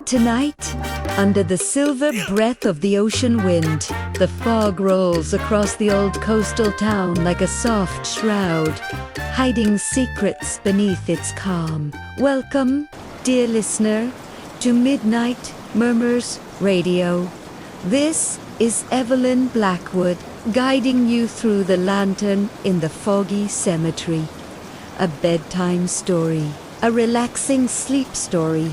Tonight, under the silver breath of the ocean wind, the fog rolls across the old coastal town like a soft shroud, hiding secrets beneath its calm. Welcome, dear listener, to Midnight Murmurs Radio. This is Evelyn Blackwood, guiding you through the lantern in the foggy cemetery. A bedtime story, a relaxing sleep story,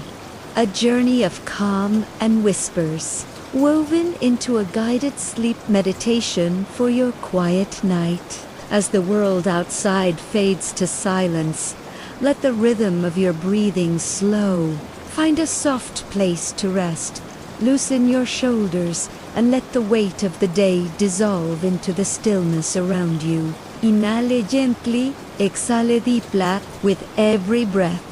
a journey of calm and whispers, woven into a guided sleep meditation for your quiet night. As the world outside fades to silence, let the rhythm of your breathing slow. Find a soft place to rest. Loosen your shoulders and let the weight of the day dissolve into the stillness around you. Inhale gently, exhale deeply with every breath.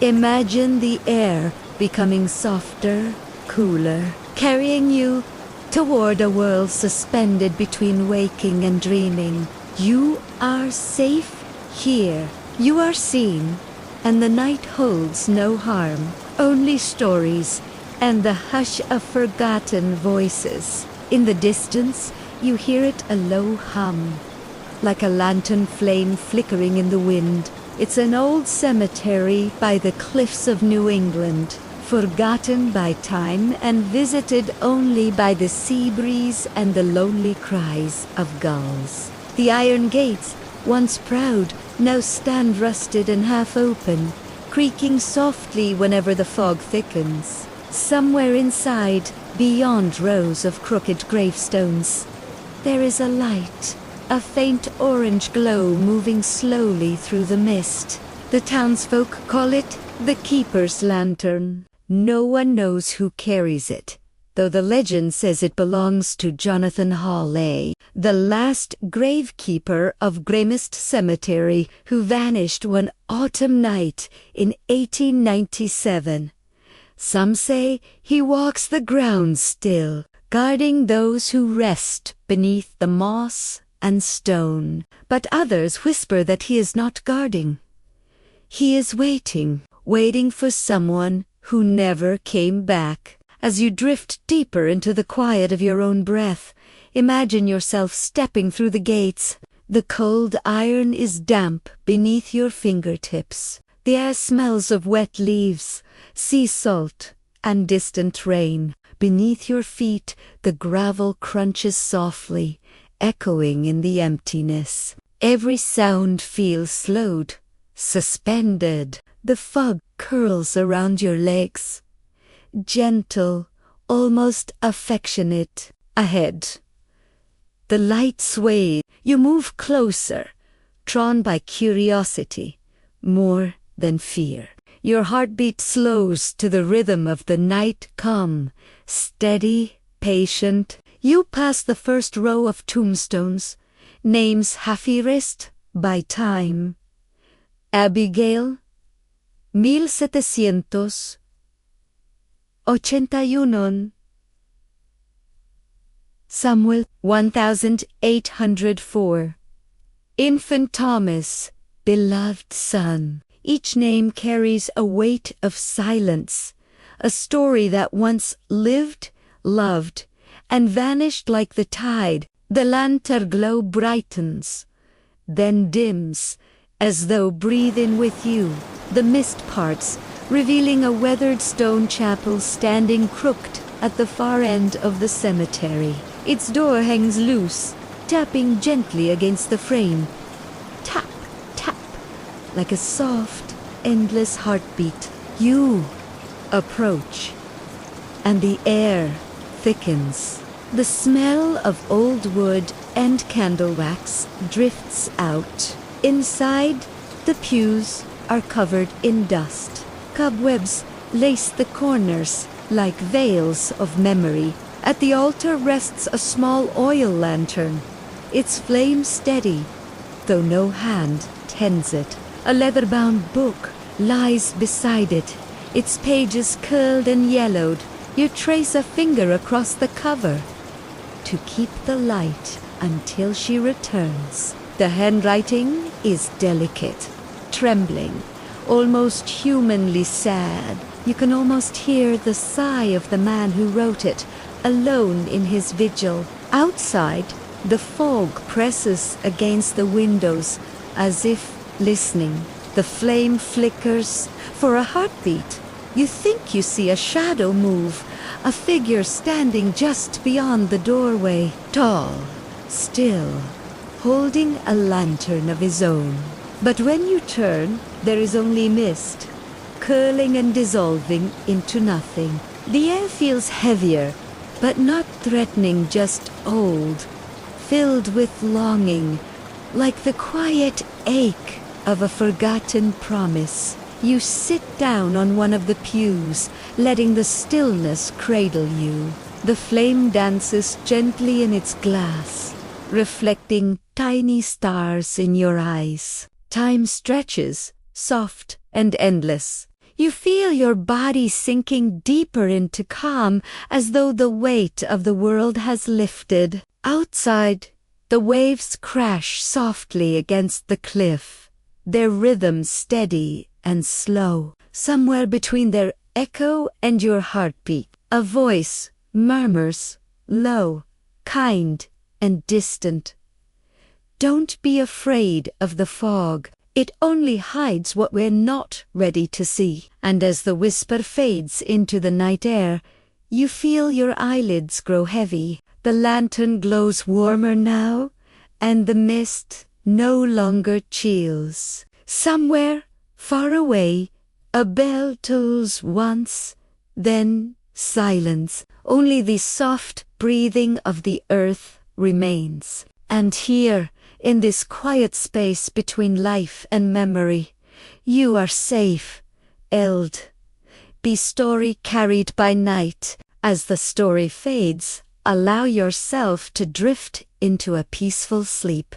Imagine the air becoming softer, cooler, carrying you toward a world suspended between waking and dreaming. You are safe here. You are seen, and the night holds no harm, only stories and the hush of forgotten voices. In the distance, you hear it a low hum, like a lantern flame flickering in the wind. It's an old cemetery by the cliffs of New England, forgotten by time and visited only by the sea breeze and the lonely cries of gulls. The iron gates, once proud, now stand rusted and half open, creaking softly whenever the fog thickens. Somewhere inside, beyond rows of crooked gravestones, there is a light, a faint orange glow moving slowly through the mist. The townsfolk call it the Keeper's Lantern. No one knows who carries it, though the legend says it belongs to Jonathan Hawley, the last gravekeeper of Gramist Cemetery, who vanished one autumn night in 1897. Some say he walks the grounds still, guarding those who rest beneath the moss and stone. But others whisper that he is not guarding. He is waiting for someone who never came back. As you drift deeper into the quiet of your own breath, imagine yourself stepping through the gates. The cold iron is damp beneath your fingertips. The air smells of wet leaves, sea salt, and distant rain. Beneath your feet, the gravel crunches softly, echoing in the emptiness. Every sound feels slowed, suspended. The fog curls around your legs, gentle, almost affectionate. Ahead, the light sways. You move closer, drawn by curiosity, more than fear. Your heartbeat slows to the rhythm of the night calm, steady, patient. You pass the first row of tombstones, names half erased by time. Abigail, 1781. Samuel, 1804. Infant Thomas, beloved son. Each name carries a weight of silence, a story that once lived, loved, and vanished like the tide. The lantern glow brightens, then dims, as though breathing with you. The mist parts, revealing a weathered stone chapel standing crooked at the far end of the cemetery. Its door hangs loose, tapping gently against the frame. Tap, tap, like a soft, endless heartbeat. You approach, and the air thickens. The smell of old wood and candle wax drifts out. Inside, the pews are covered in dust. Cobwebs lace the corners like veils of memory. At the altar rests a small oil lantern, its flame steady, though no hand tends it. A leather-bound book lies beside it, its pages curled and yellowed. You trace a finger across the cover to keep the light until she returns. The handwriting is delicate, trembling, almost humanly sad. You can almost hear the sigh of the man who wrote it, alone in his vigil. Outside, the fog presses against the windows, as if listening. The flame flickers. For a heartbeat, you think you see a shadow move, a figure standing just beyond the doorway, tall, still, holding a lantern of his own. But when you turn, there is only mist, curling and dissolving into nothing. The air feels heavier, but not threatening, just old, filled with longing, like the quiet ache of a forgotten promise. You sit down on one of the pews, letting the stillness cradle you. The flame dances gently in its glass, reflecting tiny stars in your eyes. Time stretches, soft and endless. You feel your body sinking deeper into calm, as though the weight of the world has lifted. Outside, the waves crash softly against the cliff, their rhythm steady and slow. Somewhere between their echo and your heartbeat, a voice murmurs, low, kind, and distant. Don't be afraid of the fog. It only hides what we're not ready to see. And as the whisper fades into the night air, you feel your eyelids grow heavy. The lantern glows warmer now, and the mist no longer chills. Somewhere, far away, a bell tolls once, then silence. Only the soft breathing of the earth remains. And here, in this quiet space between life and memory, you are safe, held. Be story carried by night. As the story fades, allow yourself to drift into a peaceful sleep.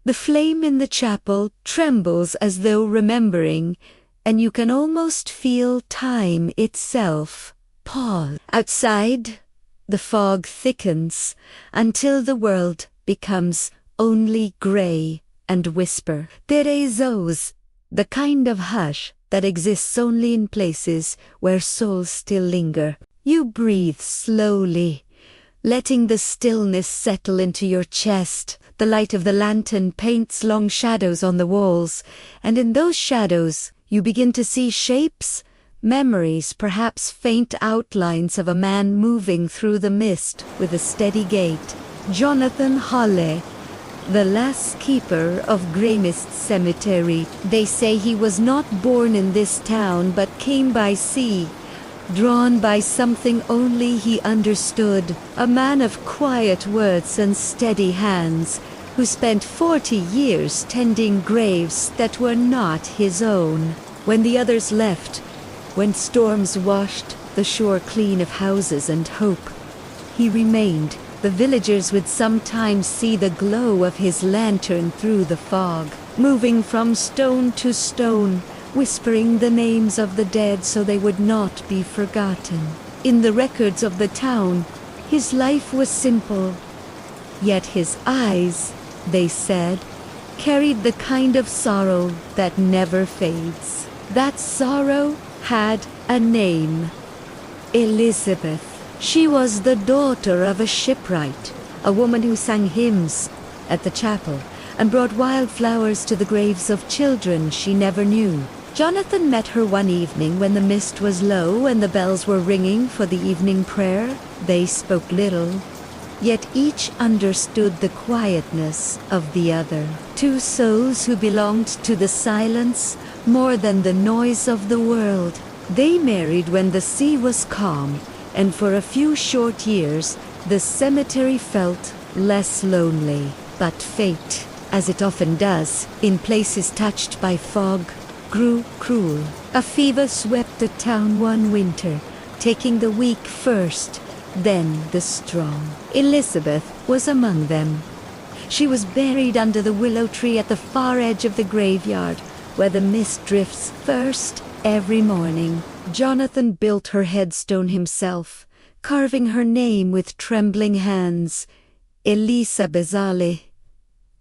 The flame in the chapel trembles as though remembering, and you can almost feel time itself pause. Outside, the fog thickens until the world becomes only gray and whisper. There is those, the kind of hush that exists only in places where souls still linger. You breathe slowly, letting the stillness settle into your chest. The light of the lantern paints long shadows on the walls, and in those shadows you begin to see shapes, memories, perhaps faint outlines of a man moving through the mist with a steady gait. Jonathan Hawley, the last keeper of Greymist Cemetery. They say he was not born in this town but came by sea, drawn by something only he understood. A man of quiet words and steady hands, who spent 40 years tending graves that were not his own. When the others left, when storms washed the shore clean of houses and hope, he remained. The villagers would sometimes see the glow of his lantern through the fog, moving from stone to stone, whispering the names of the dead so they would not be forgotten. In the records of the town, his life was simple, yet his eyes, they said, carried the kind of sorrow that never fades. That sorrow had a name: Elizabeth. She was the daughter of a shipwright, a woman who sang hymns at the chapel and brought wildflowers to the graves of children she never knew. Jonathan met her one evening when the mist was low and the bells were ringing for the evening prayer. They spoke little, yet each understood the quietness of the other. Two souls who belonged to the silence more than the noise of the world. They married when the sea was calm, and for a few short years, the cemetery felt less lonely. But fate, as it often does, in places touched by fog, grew cruel. A fever swept the town one winter, taking the weak first, then the strong. Elizabeth was among them. She was buried under the willow tree at the far edge of the graveyard, where the mist drifts first every morning. Jonathan built her headstone himself, carving her name with trembling hands, Elisa Bezale,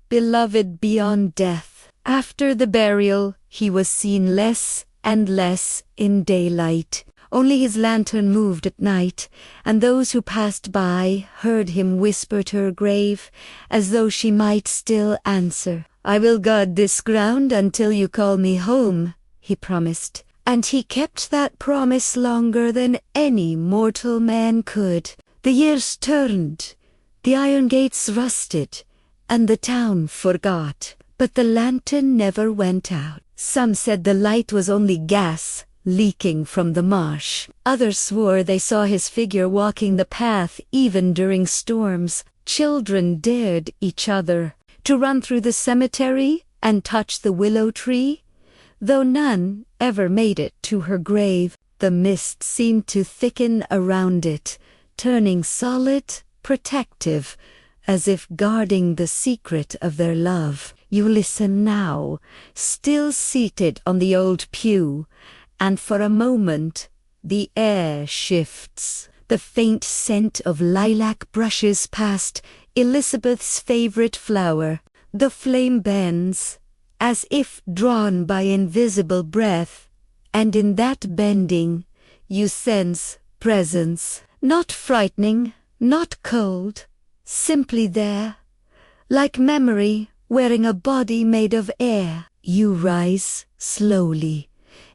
beloved beyond death. After the burial, he was seen less and less in daylight. Only his lantern moved at night, and those who passed by heard him whisper to her grave, as though she might still answer. "I will guard this ground until you call me home," he promised. And he kept that promise longer than any mortal man could. The years turned, the iron gates rusted, and the town forgot. But the lantern never went out. Some said the light was only gas leaking from the marsh. Others swore they saw his figure walking the path even during storms. Children dared each other to run through the cemetery and touch the willow tree. Though none ever made it to her grave, the mist seemed to thicken around it, turning solid, protective, as if guarding the secret of their love. You listen now, still seated on the old pew, and for a moment the air shifts. The faint scent of lilac brushes past Elizabeth's favorite flower. The flame bends, as if drawn by invisible breath, and in that bending you sense presence, not frightening, not cold, simply there, like memory wearing a body made of air. You rise slowly,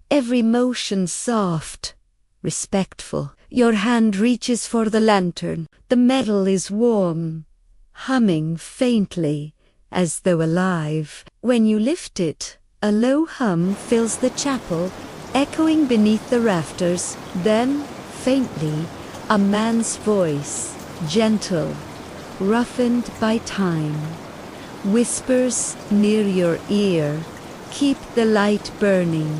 every motion soft, respectful. Your hand reaches for the lantern. The metal is warm, humming faintly, as though alive. When you lift it, a low hum fills the chapel, echoing beneath the rafters. Then, faintly, a man's voice, gentle, roughened by time, whispers near your ear, "Keep the light burning.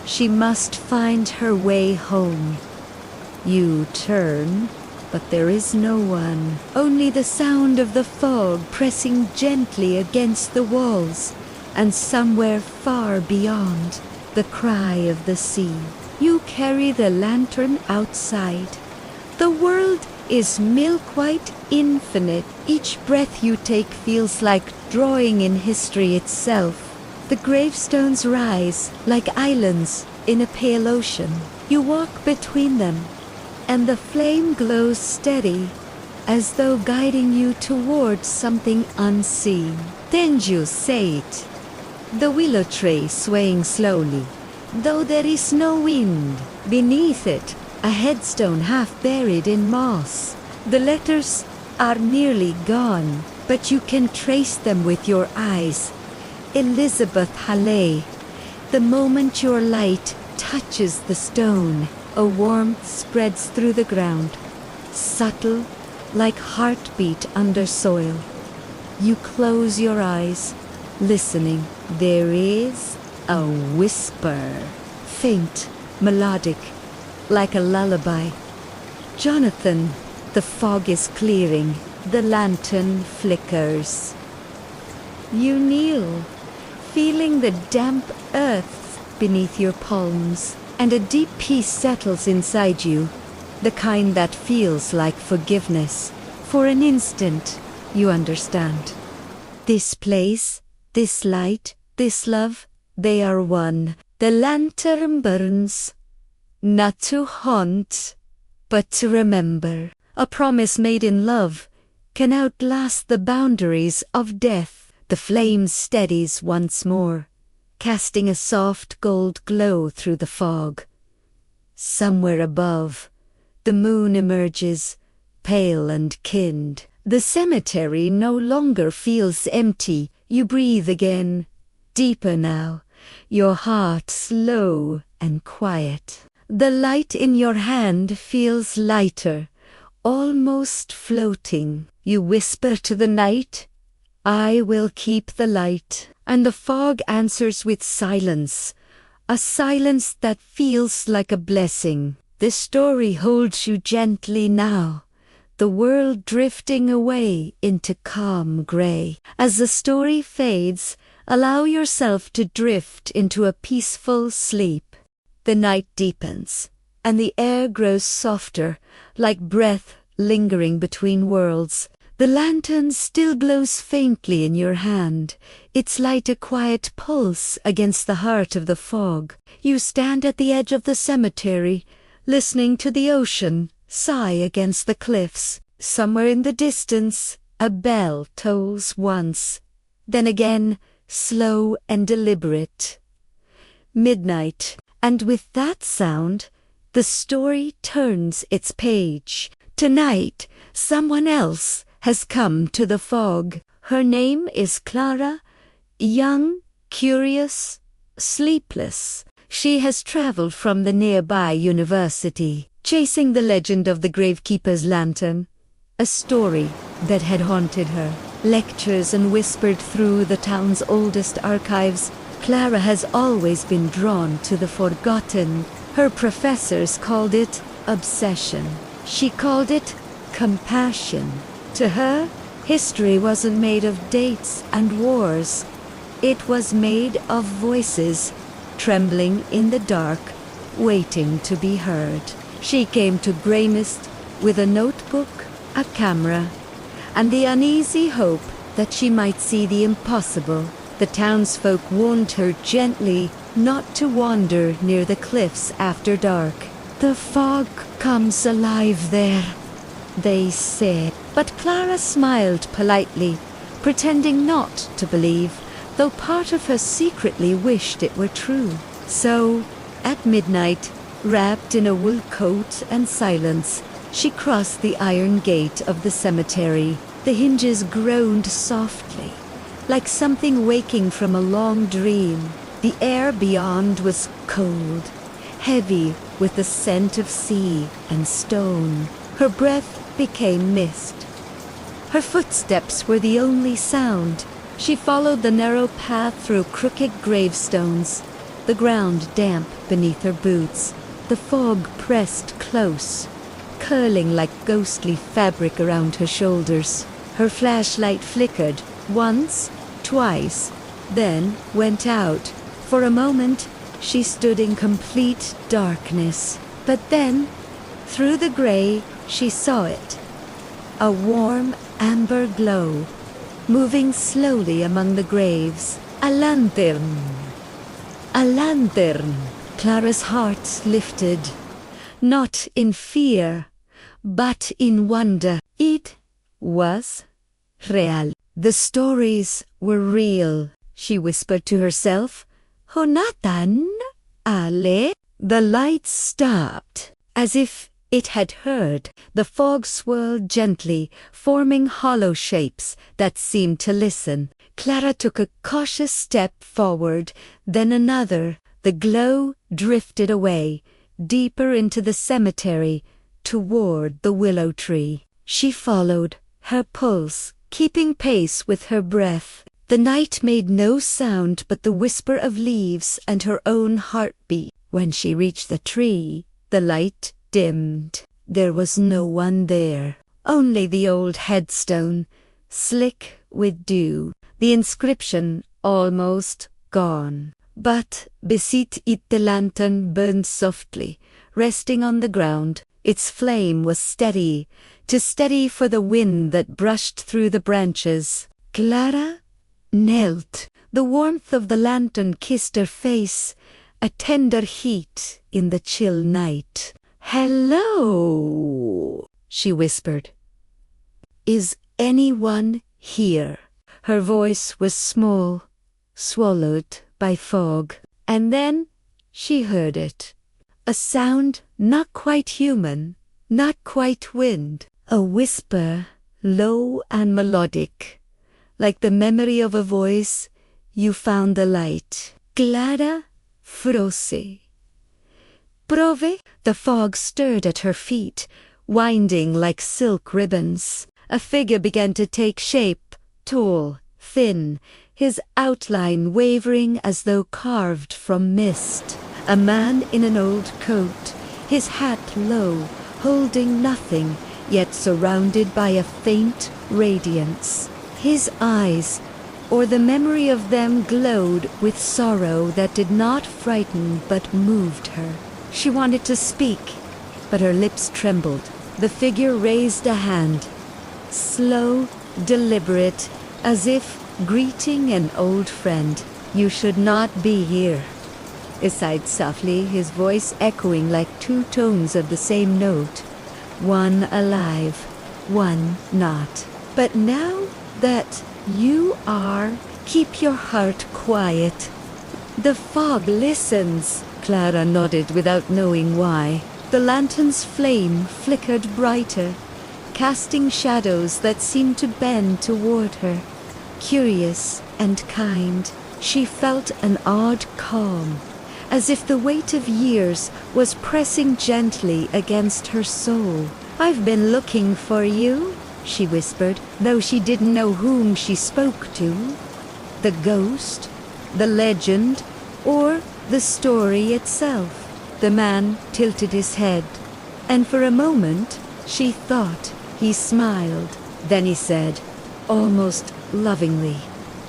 She must find her way home." You turn, but there is no one. Only the sound of the fog pressing gently against the walls, and somewhere far beyond, the cry of the sea. You carry the lantern outside. The world is milk-white, infinite. Each breath you take feels like drawing in history itself. The gravestones rise like islands in a pale ocean. You walk between them, and the flame glows steady, as though guiding you towards something unseen. Then you say it, the willow tree swaying slowly, though there is no wind. Beneath it, a headstone half buried in moss. The letters are nearly gone, but you can trace them with your eyes. Elizabeth Halley. The moment your light touches the stone, a warmth spreads through the ground, subtle, like heartbeat under soil. You close your eyes, listening. There is a whisper, faint, melodic, like a lullaby. "Jonathan," the fog is clearing, the lantern flickers. You kneel, feeling the damp earth beneath your palms, and a deep peace settles inside you, the kind that feels like forgiveness. For an instant, you understand. This place, this light, this love, they are one. The lantern burns, not to haunt, but to remember. A promise made in love can outlast the boundaries of death. The flame steadies once more, casting a soft gold glow through the fog. Somewhere above, the moon emerges, pale and kind. The cemetery no longer feels empty. You breathe again, deeper now, your heart slow and quiet. The light in your hand feels lighter, almost floating. You whisper to the night, "I will keep the light." And the fog answers with silence, a silence that feels like a blessing. This story holds you gently now, the world drifting away into calm gray. As the story fades, allow yourself to drift into a peaceful sleep. The night deepens, and the air grows softer, like breath lingering between worlds. The lantern still glows faintly in your hand, its light a quiet pulse against the heart of the fog. You stand at the edge of the cemetery, listening to the ocean sigh against the cliffs. Somewhere in the distance, a bell tolls once, then again, slow and deliberate. Midnight, and with that sound, the story turns its page. Tonight, someone else has come to the fog. Her name is Clara, young, curious, sleepless. She has traveled from the nearby university, chasing the legend of the gravekeeper's lantern, a story that had haunted her. Lectures and whispered through the town's oldest archives, Clara has always been drawn to the forgotten. Her professors called it obsession. She called it compassion. To her, history wasn't made of dates and wars. It was made of voices, trembling in the dark, waiting to be heard. She came to Greymist with a notebook, a camera, and the uneasy hope that she might see the impossible. The townsfolk warned her gently not to wander near the cliffs after dark. "The fog comes alive there," they said. But Clara smiled politely, pretending not to believe, though part of her secretly wished it were true. So, at midnight, wrapped in a wool coat and silence, she crossed the iron gate of the cemetery. The hinges groaned softly, like something waking from a long dream. The air beyond was cold, heavy with the scent of sea and stone. Her breath became mist. Her footsteps were the only sound. She followed the narrow path through crooked gravestones, the ground damp beneath her boots. The fog pressed close, curling like ghostly fabric around her shoulders. Her flashlight flickered once, twice, then went out. For a moment, she stood in complete darkness. But then, through the gray, she saw it. A warm amber glow, moving slowly among the graves. A lantern! A lantern! Clara's heart lifted, not in fear, but in wonder. It was real. The stories were real, she whispered to herself. Jonathan, Ale. The lights stopped, as if it had heard. The fog swirled gently, forming hollow shapes that seemed to listen. Clara took a cautious step forward, then another. The glow drifted away, deeper into the cemetery, toward the willow tree. She followed, her pulse keeping pace with her breath. The night made no sound but the whisper of leaves and her own heartbeat. When she reached the tree, the light dimmed. There was no one there, only the old headstone, slick with dew, the inscription almost gone. But beside it the lantern burned softly, resting on the ground. Its flame was steady, too steady for the wind that brushed through the branches. Clara knelt. The warmth of the lantern kissed her face, a tender heat in the chill night. "Hello," she whispered. "Is anyone here?" Her voice was small, swallowed by fog. And then she heard it. A sound not quite human, not quite wind. A whisper, low and melodic. Like the memory of a voice, you found the light. Clara froze. Prove? The fog stirred at her feet, winding like silk ribbons. A figure began to take shape, tall, thin, his outline wavering as though carved from mist. A man in an old coat, his hat low, holding nothing, yet surrounded by a faint radiance. His eyes, or the memory of them, glowed with sorrow that did not frighten but moved her. She wanted to speak, but her lips trembled. The figure raised a hand, slow, deliberate, as if greeting an old friend. "You should not be here." he sighed softly, his voice echoing like two tones of the same note. One alive, one not. But now that you are, keep your heart quiet. The fog listens. Clara nodded without knowing why. The lantern's flame flickered brighter, casting shadows that seemed to bend toward her. Curious and kind, she felt an odd calm, as if the weight of years was pressing gently against her soul. "I've been looking for you," she whispered, though she didn't know whom she spoke to. The ghost, the legend, or the story itself. The man tilted his head, and for a moment she thought he smiled. Then he said, almost lovingly,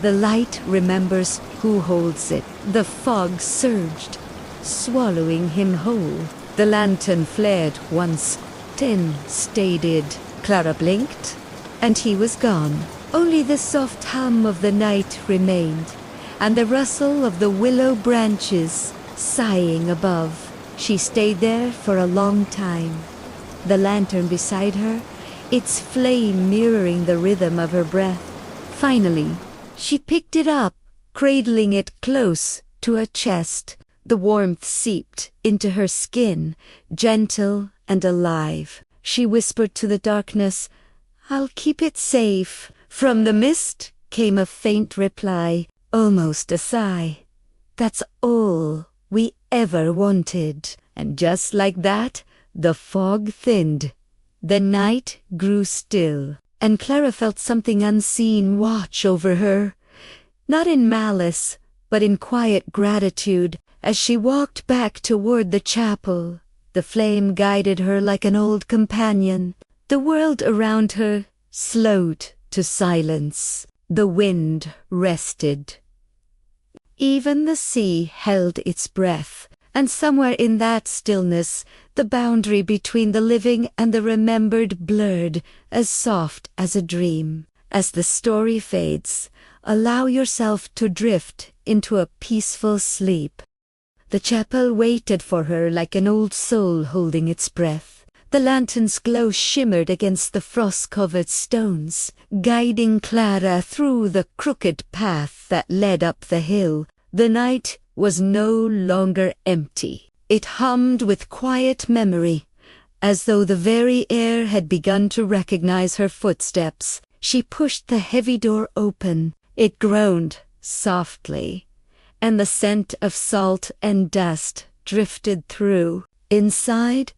"The light remembers who holds it." The fog surged, swallowing him whole. The lantern flared once, then stayed. Clara blinked, and he was gone. Only the soft hum of the night remained, and the rustle of the willow branches sighing above. She stayed there for a long time, the lantern beside her, its flame mirroring the rhythm of her breath. Finally, she picked it up, cradling it close to her chest. The warmth seeped into her skin, gentle and alive. She whispered to the darkness, "I'll keep it safe." From the mist came a faint reply, almost a sigh. "That's all we ever wanted." And just like that, the fog thinned. The night grew still, and Clara felt something unseen watch over her. Not in malice, but in quiet gratitude. As she walked back toward the chapel, the flame guided her like an old companion. The world around her slowed to silence. The wind rested. Even the sea held its breath, and somewhere in that stillness, the boundary between the living and the remembered blurred, as soft as a dream. As the story fades, allow yourself to drift into a peaceful sleep. The chapel waited for her like an old soul holding its breath. The lantern's glow shimmered against the frost-covered stones, guiding Clara through the crooked path that led up the hill. The night was no longer empty. It hummed with quiet memory, as though the very air had begun to recognize her footsteps. She pushed the heavy door open. It groaned softly, and the scent of salt and dust drifted through. Inside,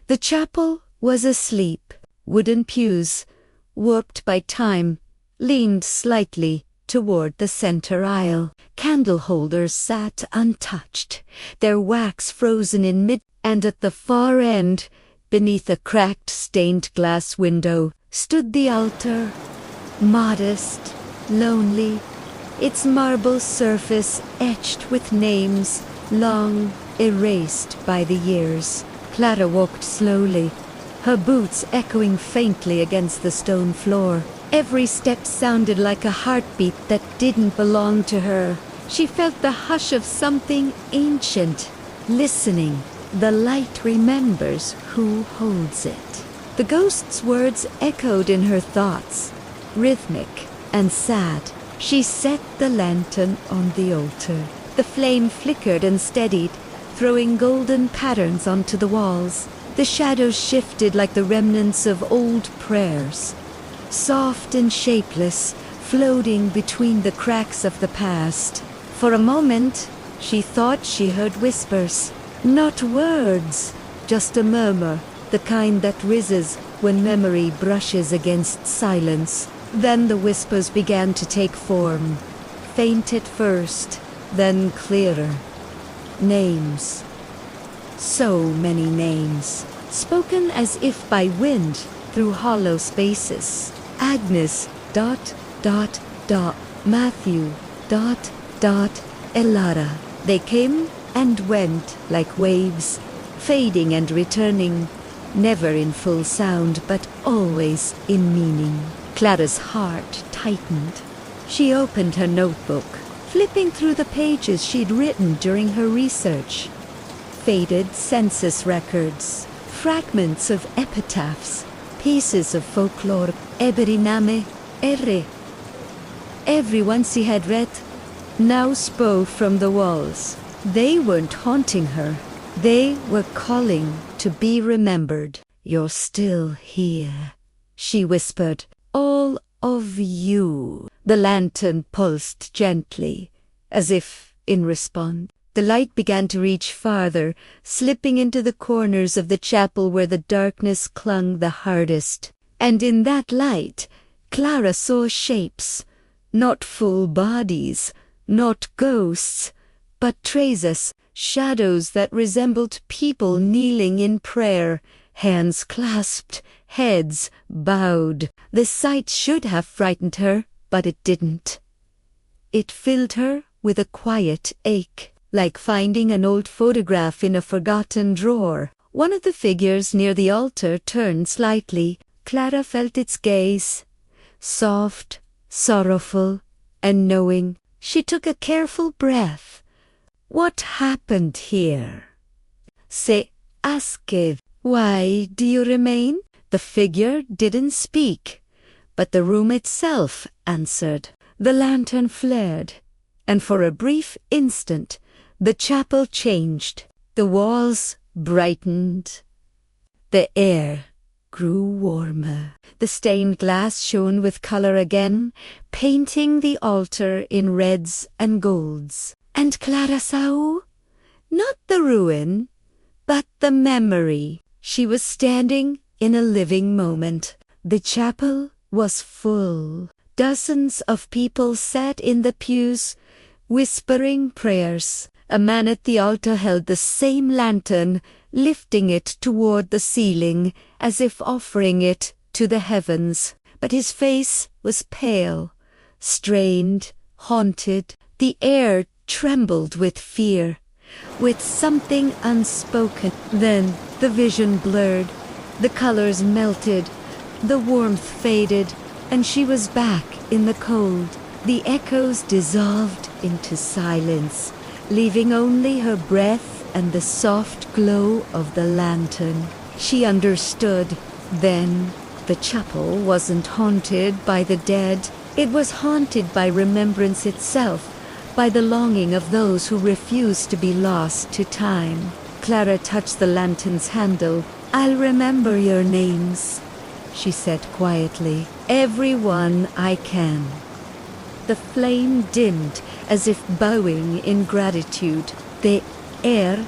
the chapel was asleep. Wooden pews, warped by time, leaned slightly toward the center aisle. Candle holders sat untouched, their wax frozen in mid, and at the far end, beneath a cracked stained glass window, stood the altar, modest, lonely, its marble surface etched with names long erased by the years. Clara walked slowly, her boots echoing faintly against the stone floor. Every step sounded like a heartbeat that didn't belong to her. She felt the hush of something ancient. Listening, the light remembers who holds it. The ghost's words echoed in her thoughts, rhythmic and sad. She set the lantern on the altar. The flame flickered and steadied, throwing golden patterns onto the walls. The shadows shifted like the remnants of old prayers, soft and shapeless, floating between the cracks of the past. For a moment, she thought she heard whispers. Not words, just a murmur, the kind that rises when memory brushes against silence. Then the whispers began to take form, faint at first, then clearer. Names. So many names, spoken as if by wind through hollow spaces. Agnes, ... Matthew, ... Elara. They came and went like waves, fading and returning, never in full sound, but always in meaning. Clara's heart tightened. She opened her notebook, flipping through the pages she'd written during her research. Faded census records, fragments of epitaphs, pieces of folklore, eberiname, erre. Everyone she had read now spoke from the walls. They weren't haunting her. They were calling to be remembered. "You're still here," she whispered. "All of you." The lantern pulsed gently, as if in response. The light began to reach farther, slipping into the corners of the chapel where the darkness clung the hardest. And in that light, Clara saw shapes, not full bodies, not ghosts, but traces, shadows that resembled people kneeling in prayer, hands clasped, heads bowed. The sight should have frightened her, but it didn't. It filled her with a quiet ache, like finding an old photograph in a forgotten drawer. One of the figures near the altar turned slightly. Clara felt its gaze, soft, sorrowful, and knowing. She took a careful breath. What happened here? Se asked. Why do you remain? The figure didn't speak, but the room itself answered. The lantern flared, and for a brief instant, the chapel changed. The walls brightened. The air grew warmer. The stained glass shone with color again, painting the altar in reds and golds. And Clara saw, not the ruin, but the memory. She was standing in a living moment. The chapel was full. Dozens of people sat in the pews, whispering prayers. A man at the altar held the same lantern, lifting it toward the ceiling, as if offering it to the heavens. But his face was pale, strained, haunted. The air trembled with fear, with something unspoken. Then the vision blurred, the colors melted, the warmth faded, and she was back in the cold. The echoes dissolved into silence, leaving only her breath and the soft glow of the lantern. She understood then. The chapel wasn't haunted by the dead. It was haunted by remembrance itself, by the longing of those who refused to be lost to time. Clara touched the lantern's handle. "I'll remember your names," she said quietly. "Every one I can." The flame dimmed, as if bowing in gratitude. The air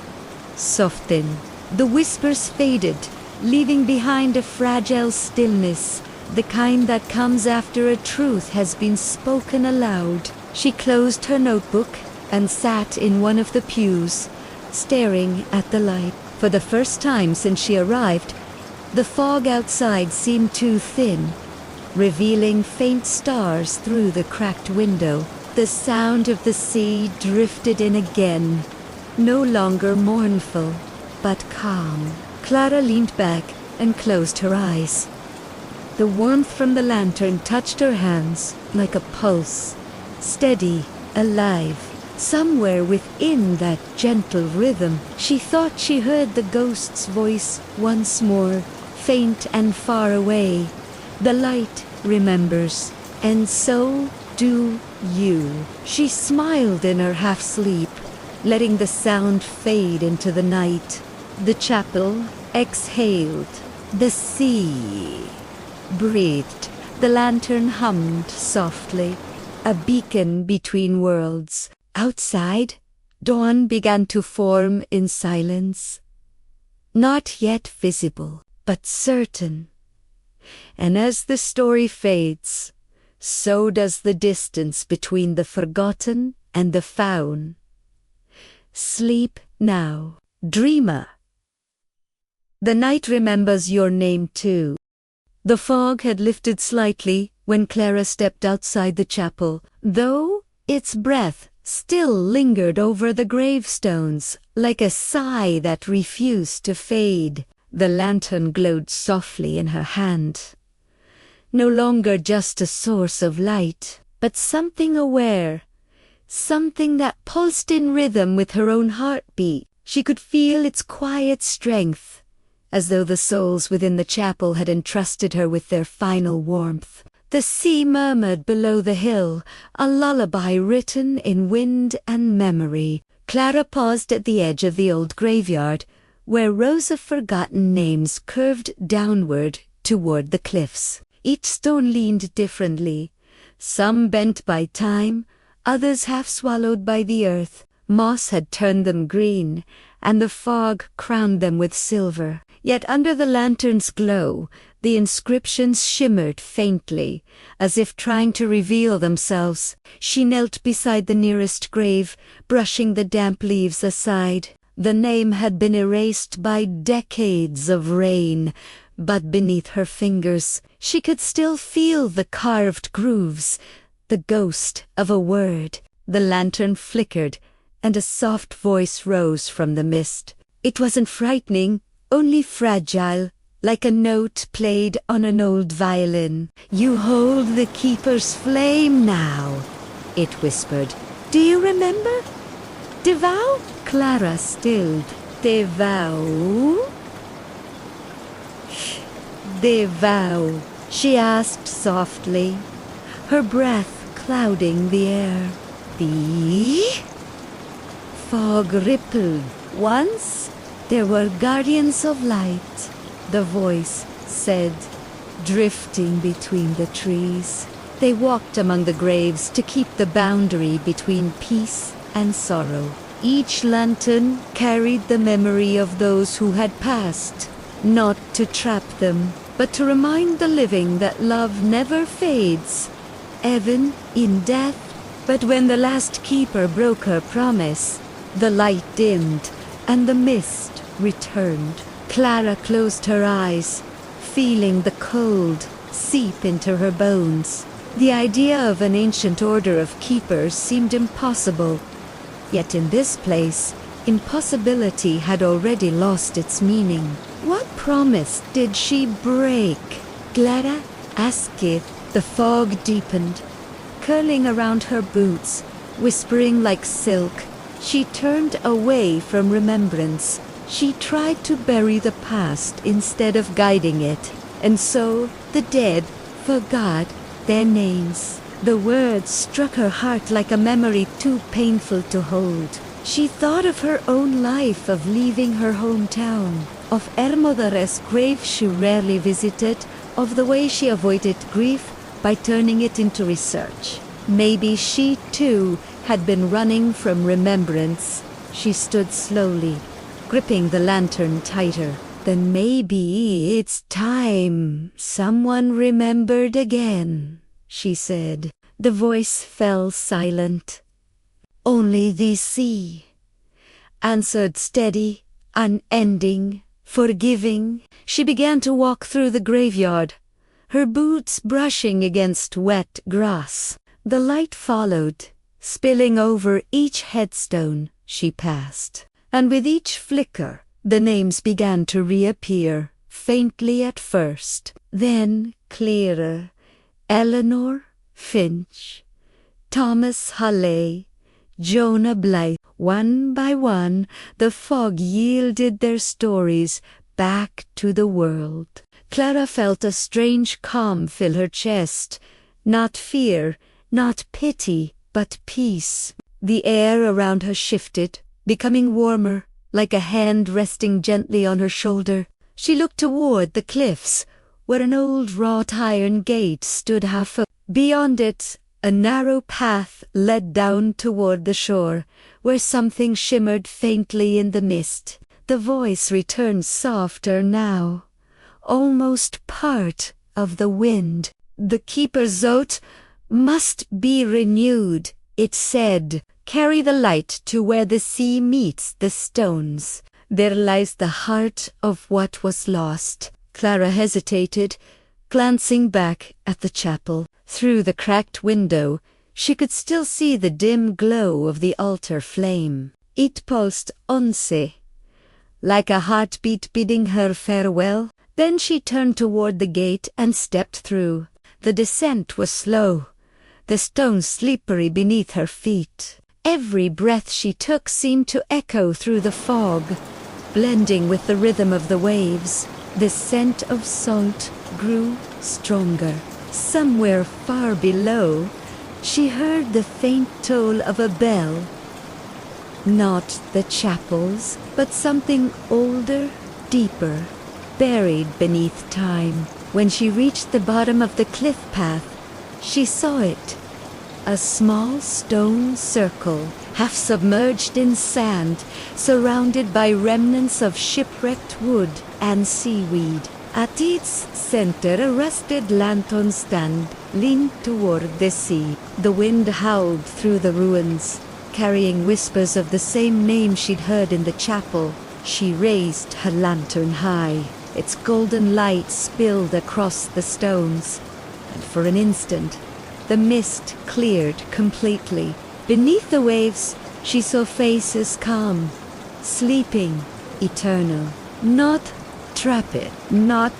softened. The whispers faded, leaving behind a fragile stillness, the kind that comes after a truth has been spoken aloud. She closed her notebook and sat in one of the pews, staring at the light. For the first time since she arrived, the fog outside seemed too thin, revealing faint stars through the cracked window. The sound of the sea drifted in again, no longer mournful, but calm. Clara leaned back and closed her eyes. The warmth from the lantern touched her hands like a pulse, steady, alive. Somewhere within that gentle rhythm, she thought she heard the ghost's voice once more, faint and far away. "The light remembers, and so do you." She smiled in her half-sleep, letting the sound fade into the night. The chapel exhaled. The sea breathed. The lantern hummed softly, a beacon between worlds. Outside, dawn began to form in silence. Not yet visible, but certain. And as the story fades, so does the distance between the forgotten and the found. Sleep now, dreamer. The night remembers your name too. The fog had lifted slightly when Clara stepped outside the chapel, though its breath still lingered over the gravestones, like a sigh that refused to fade. The lantern glowed softly in her hand. No longer just a source of light, but something aware, something that pulsed in rhythm with her own heartbeat. She could feel its quiet strength, as though the souls within the chapel had entrusted her with their final warmth. The sea murmured below the hill, a lullaby written in wind and memory. Clara paused at the edge of the old graveyard, where rows of forgotten names curved downward toward the cliffs. Each stone leaned differently, some bent by time, others half swallowed by the earth. Moss had turned them green, and the fog crowned them with silver. Yet under the lantern's glow, the inscriptions shimmered faintly, as if trying to reveal themselves. She knelt beside the nearest grave, brushing the damp leaves aside. The name had been erased by decades of rain, but beneath her fingers, she could still feel the carved grooves, the ghost of a word. The lantern flickered, and a soft voice rose from the mist. It wasn't frightening, only fragile, like a note played on an old violin. "You hold the keeper's flame now," it whispered. "Do you remember? The vow?" Clara stilled. "The vow? The vow?" she asked softly, her breath clouding the air. "The?" Fog rippled. "Once there were guardians of light," the voice said, drifting between the trees. They walked among the graves to keep the boundary between peace and sorrow. Each lantern carried the memory of those who had passed, not to trap them, but to remind the living that love never fades, even in death. But when the last keeper broke her promise, the light dimmed and the mist returned. Clara closed her eyes, feeling the cold seep into her bones. The idea of an ancient order of keepers seemed impossible. Yet in this place, impossibility had already lost its meaning. What promise did she break? Clara asked it. The fog deepened, curling around her boots, whispering like silk. She turned away from remembrance. She tried to bury the past instead of guiding it, and so the dead forgot their names. The words struck her heart like a memory too painful to hold. She thought of her own life, of leaving her hometown, of her mother's grave she rarely visited, of the way she avoided grief by turning it into research. Maybe she too had been running from remembrance. She stood slowly, gripping the lantern tighter. Then maybe it's time someone remembered again, she said. The voice fell silent. Only the sea answered, steady, unending, forgiving. She began to walk through the graveyard, her boots brushing against wet grass. The light followed, spilling over each headstone she passed. And with each flicker, the names began to reappear, faintly at first, then clearer. Eleanor Finch, Thomas Halley, Jonah Blythe. One by one, the fog yielded their stories back to the world. Clara felt a strange calm fill her chest. Not fear, not pity, but peace. The air around her shifted, becoming warmer, like a hand resting gently on her shoulder. She looked toward the cliffs, where an old wrought iron gate stood half open. Beyond it, a narrow path led down toward the shore, where something shimmered faintly in the mist. The voice returned softer now, almost part of the wind. The keeper's oath must be renewed, it said. Carry the light to where the sea meets the stones. There lies the heart of what was lost. Clara hesitated, glancing back at the chapel. Through the cracked window, she could still see the dim glow of the altar flame. It pulsed once, like a heartbeat bidding her farewell. Then she turned toward the gate and stepped through. The descent was slow, the stones slippery beneath her feet. Every breath she took seemed to echo through the fog, blending with the rhythm of the waves. The scent of salt grew stronger. Somewhere far below, she heard the faint toll of a bell. Not the chapel's, but something older, deeper, buried beneath time. When she reached the bottom of the cliff path, she saw it. A small stone circle, half submerged in sand, surrounded by remnants of shipwrecked wood and seaweed. At its center, a rusted lantern stand leaned toward the sea. The wind howled through the ruins, carrying whispers of the same name she'd heard in the chapel. She raised her lantern high. Its golden light spilled across the stones, and for an instant, the mist cleared completely. Beneath the waves, she saw faces calm, sleeping, eternal. Not trapped, not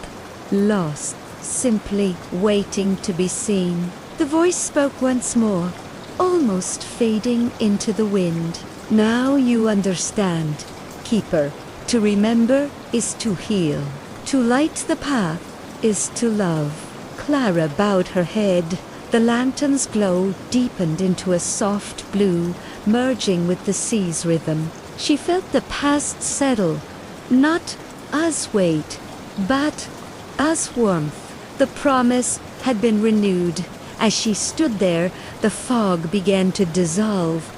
lost, simply waiting to be seen. The voice spoke once more, almost fading into the wind. Now you understand, Keeper. To remember is to heal. To light the path is to love. Clara bowed her head. The lantern's glow deepened into a soft blue, merging with the sea's rhythm. She felt the past settle, not as weight, but as warmth. The promise had been renewed. As she stood there, the fog began to dissolve,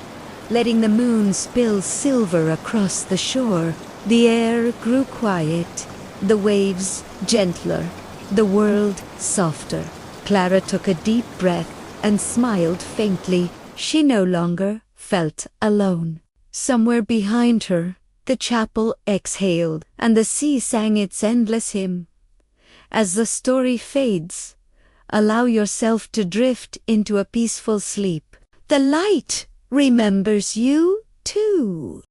letting the moon spill silver across the shore. The air grew quiet, the waves gentler, the world softer. Clara took a deep breath and smiled faintly. She no longer felt alone. Somewhere behind her, the chapel exhaled, and the sea sang its endless hymn. As the story fades, allow yourself to drift into a peaceful sleep. The light remembers you, too.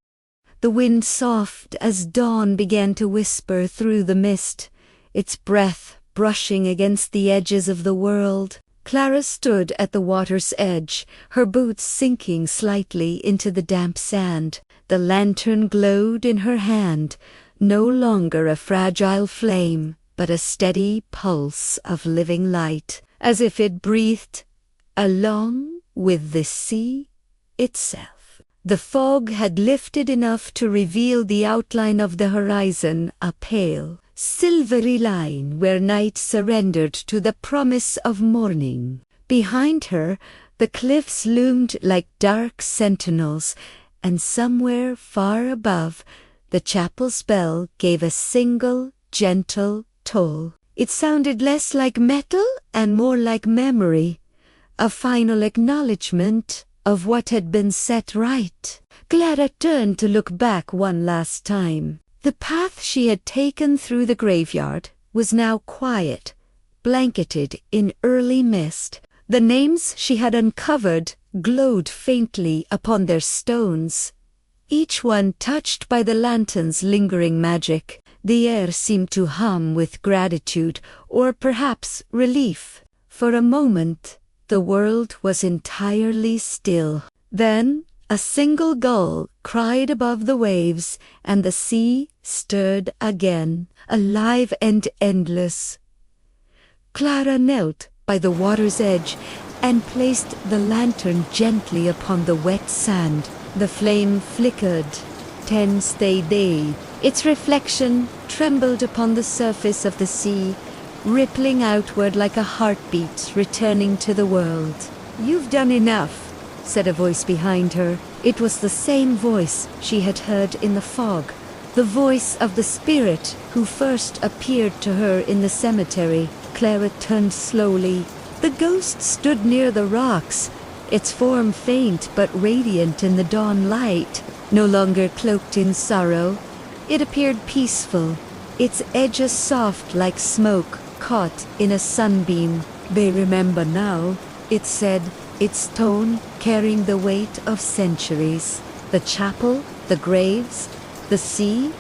The wind soft as dawn began to whisper through the mist, its breath brushing against the edges of the world. Clara stood at the water's edge, her boots sinking slightly into the damp sand. The lantern glowed in her hand, no longer a fragile flame, but a steady pulse of living light, as if it breathed along with the sea itself. The fog had lifted enough to reveal the outline of the horizon, a pale, silvery line where night surrendered to the promise of morning. Behind her, the cliffs loomed like dark sentinels, and somewhere far above, the chapel's bell gave a single, gentle toll. It sounded less like metal and more like memory, a final acknowledgement of what had been set right. Clara turned to look back one last time. The path she had taken through the graveyard was now quiet, blanketed in early mist. The names she had uncovered glowed faintly upon their stones, each one touched by the lantern's lingering magic. The air seemed to hum with gratitude, or perhaps relief. For a moment, the world was entirely still. Then, a single gull cried above the waves, and the sea stirred again, alive and endless. Clara knelt by the water's edge and placed the lantern gently upon the wet sand. The flame flickered, tense they day. Its reflection trembled upon the surface of the sea, rippling outward like a heartbeat returning to the world. "You've done enough," said a voice behind her. It was the same voice she had heard in the fog, the voice of the spirit who first appeared to her in the cemetery. Clara turned slowly. The ghost stood near the rocks, its form faint but radiant in the dawn light. No longer cloaked in sorrow, it appeared peaceful, its edges soft like smoke caught in a sunbeam. "They remember now," it said, its tone carrying the weight of centuries. The chapel, the graves, the sea,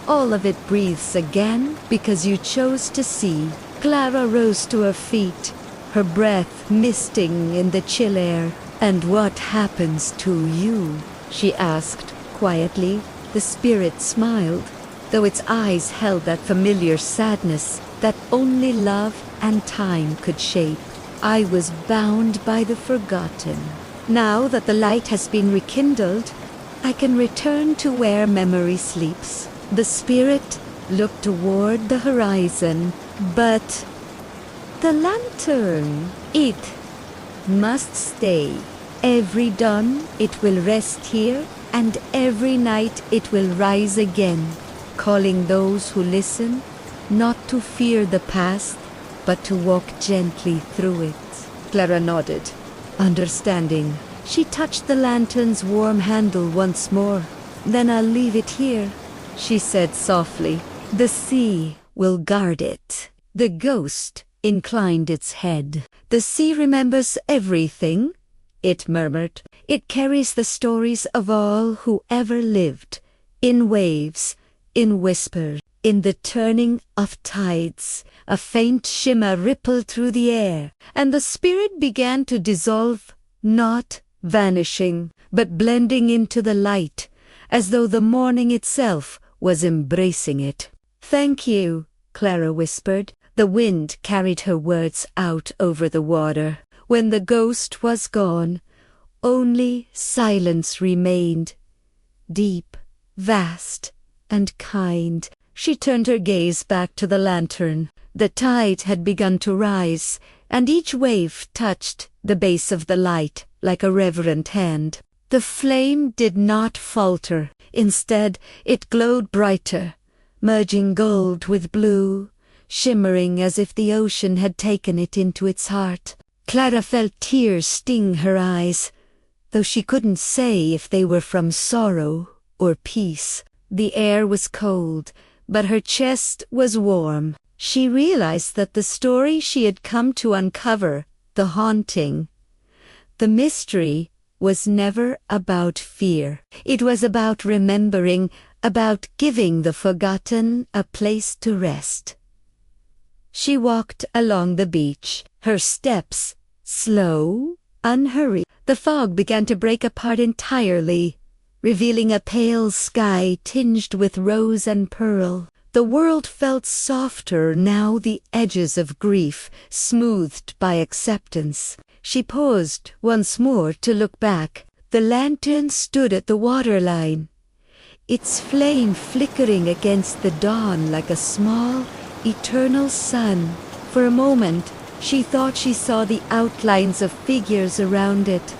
all of it breathes again because you chose to see. Clara rose to her feet, her breath misting in the chill air. "And what happens to you?" she asked quietly. The spirit smiled, though its eyes held that familiar sadness that only love and time could shape. "I was bound by the forgotten. Now that the light has been rekindled, I can return to where memory sleeps." The spirit looked toward the horizon, but the lantern, it must stay. Every dawn it will rest here, and every night it will rise again, calling those who listen not to fear the past, but to walk gently through it. Clara nodded, understanding. She touched the lantern's warm handle once more. "Then I'll leave it here," she said softly. "The sea will guard it." The ghost inclined its head. "The sea remembers everything," it murmured. "It carries the stories of all who ever lived, in waves, in whispers, in the turning of tides." A faint shimmer rippled through the air, and the spirit began to dissolve, not vanishing, but blending into the light, as though the morning itself was embracing it. "Thank you," Clara whispered. The wind carried her words out over the water. When the ghost was gone, only silence remained, deep, vast, and kind. She turned her gaze back to the lantern. The tide had begun to rise, and each wave touched the base of the light like a reverent hand. The flame did not falter. Instead, it glowed brighter, merging gold with blue, shimmering as if the ocean had taken it into its heart. Clara felt tears sting her eyes, though she couldn't say if they were from sorrow or peace. The air was cold, but her chest was warm. She realized that the story she had come to uncover, the haunting, the mystery, was never about fear. It was about remembering, about giving the forgotten a place to rest. She walked along the beach, her steps slow, unhurried. The fog began to break apart entirely, revealing a pale sky tinged with rose and pearl. The world felt softer now, the edges of grief smoothed by acceptance. She paused once more to look back. The lantern stood at the waterline, its flame flickering against the dawn like a small, eternal sun. For a moment, she thought she saw the outlines of figures around it,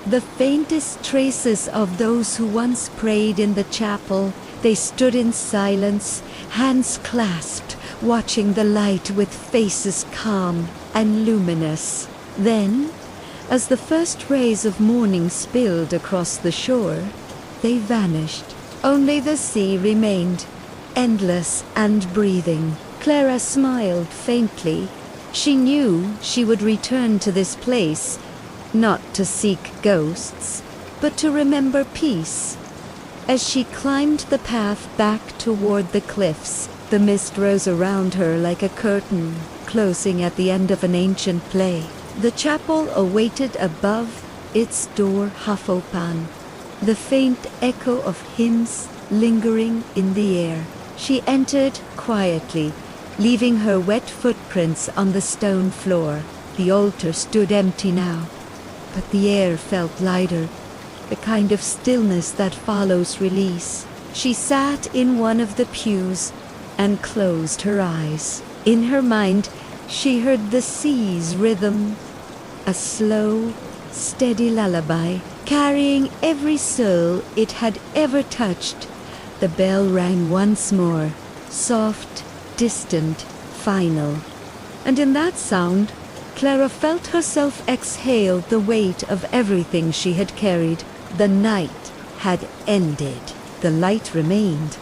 the faintest traces of those who once prayed in the chapel. They stood in silence, hands clasped, watching the light with faces calm and luminous. Then, as the first rays of morning spilled across the shore, they vanished. Only the sea remained, endless and breathing. Clara smiled faintly. She knew she would return to this place, not to seek ghosts, but to remember peace. As she climbed the path back toward the cliffs, the mist rose around her like a curtain, closing at the end of an ancient play. The chapel awaited above its door half open, the faint echo of hymns lingering in the air. She entered quietly, leaving her wet footprints on the stone floor. The altar stood empty now, but the air felt lighter, the kind of stillness that follows release. She sat in one of the pews and closed her eyes. In her mind, she heard the sea's rhythm, a slow, steady lullaby, carrying every soul it had ever touched. The bell rang once more, soft, distant, final. And in that sound, Clara felt herself exhale the weight of everything she had carried. The night had ended. The light remained.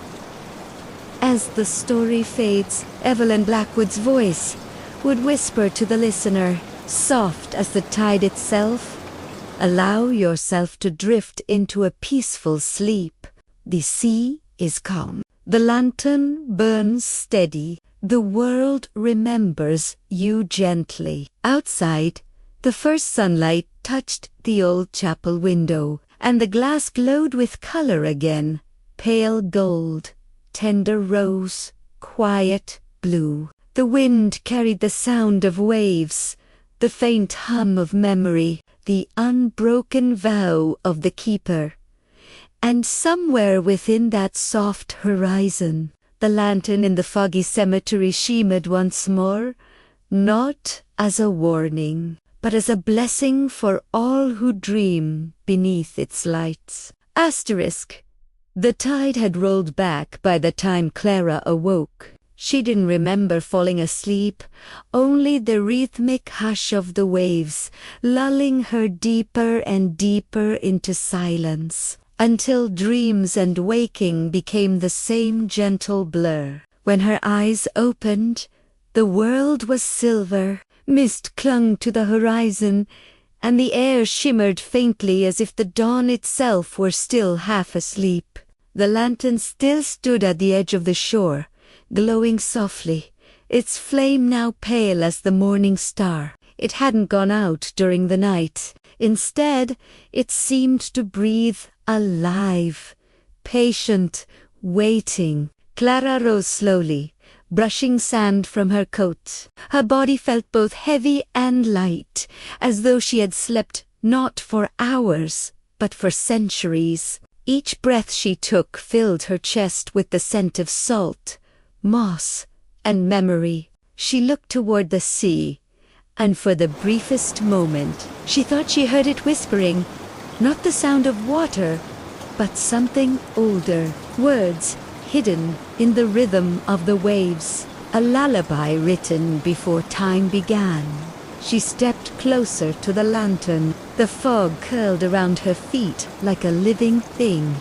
As the story fades, Evelyn Blackwood's voice would whisper to the listener, soft as the tide itself, "Allow yourself to drift into a peaceful sleep. The sea is calm. The lantern burns steady. The world remembers you gently." Outside, the first sunlight touched the old chapel window, and the glass glowed with color again. Pale gold, tender rose, quiet blue. The wind carried the sound of waves, the faint hum of memory, the unbroken vow of the keeper. And somewhere within that soft horizon, the lantern in the foggy cemetery shimmered once more, not as a warning, but as a blessing for all who dream beneath its lights. Asterisk. The tide had rolled back by the time Clara awoke. She didn't remember falling asleep, only the rhythmic hush of the waves, lulling her deeper and deeper into silence, until dreams and waking became the same gentle blur. When her eyes opened, the world was silver, mist clung to the horizon, and the air shimmered faintly as if the dawn itself were still half asleep. The lantern still stood at the edge of the shore, glowing softly, its flame now pale as the morning star. It hadn't gone out during the night. Instead, it seemed to breathe alive, patient, waiting. Clara rose slowly, brushing sand from her coat. Her body felt both heavy and light, as though she had slept not for hours, but for centuries. Each breath she took filled her chest with the scent of salt, moss, and memory. She looked toward the sea, and for the briefest moment, she thought she heard it whispering, not the sound of water, but something older, words hidden in the rhythm of the waves, a lullaby written before time began. She stepped closer to the lantern. The fog curled around her feet like a living thing,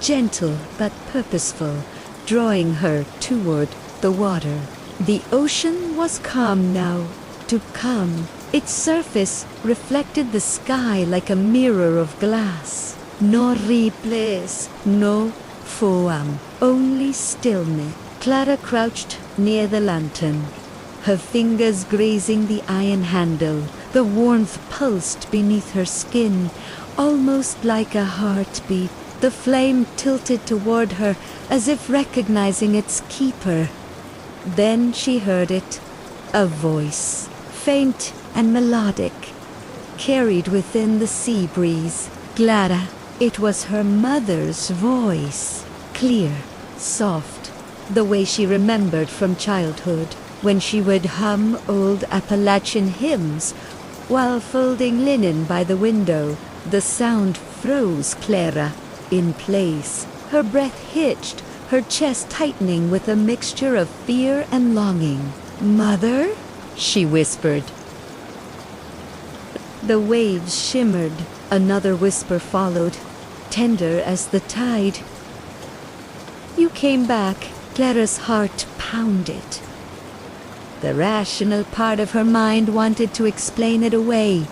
gentle but purposeful, drawing her toward the water. The ocean was calm now, to come. Its surface reflected the sky like a mirror of glass. No ripples, no foam, only stillness. Clara crouched near the lantern, her fingers grazing the iron handle. The warmth pulsed beneath her skin, almost like a heartbeat. The flame tilted toward her as if recognizing its keeper. Then she heard it, a voice, faint and melodic, carried within the sea breeze. Clara, it was her mother's voice, clear, soft, the way she remembered from childhood, when she would hum old Appalachian hymns while folding linen by the window. The sound froze Clara in place. Her breath hitched, her chest tightening with a mixture of fear and longing. "Mother?" she whispered. The waves shimmered. Another whisper followed, tender as the tide. "You came back." Clara's heart pounded. The rational part of her mind wanted to explain it away.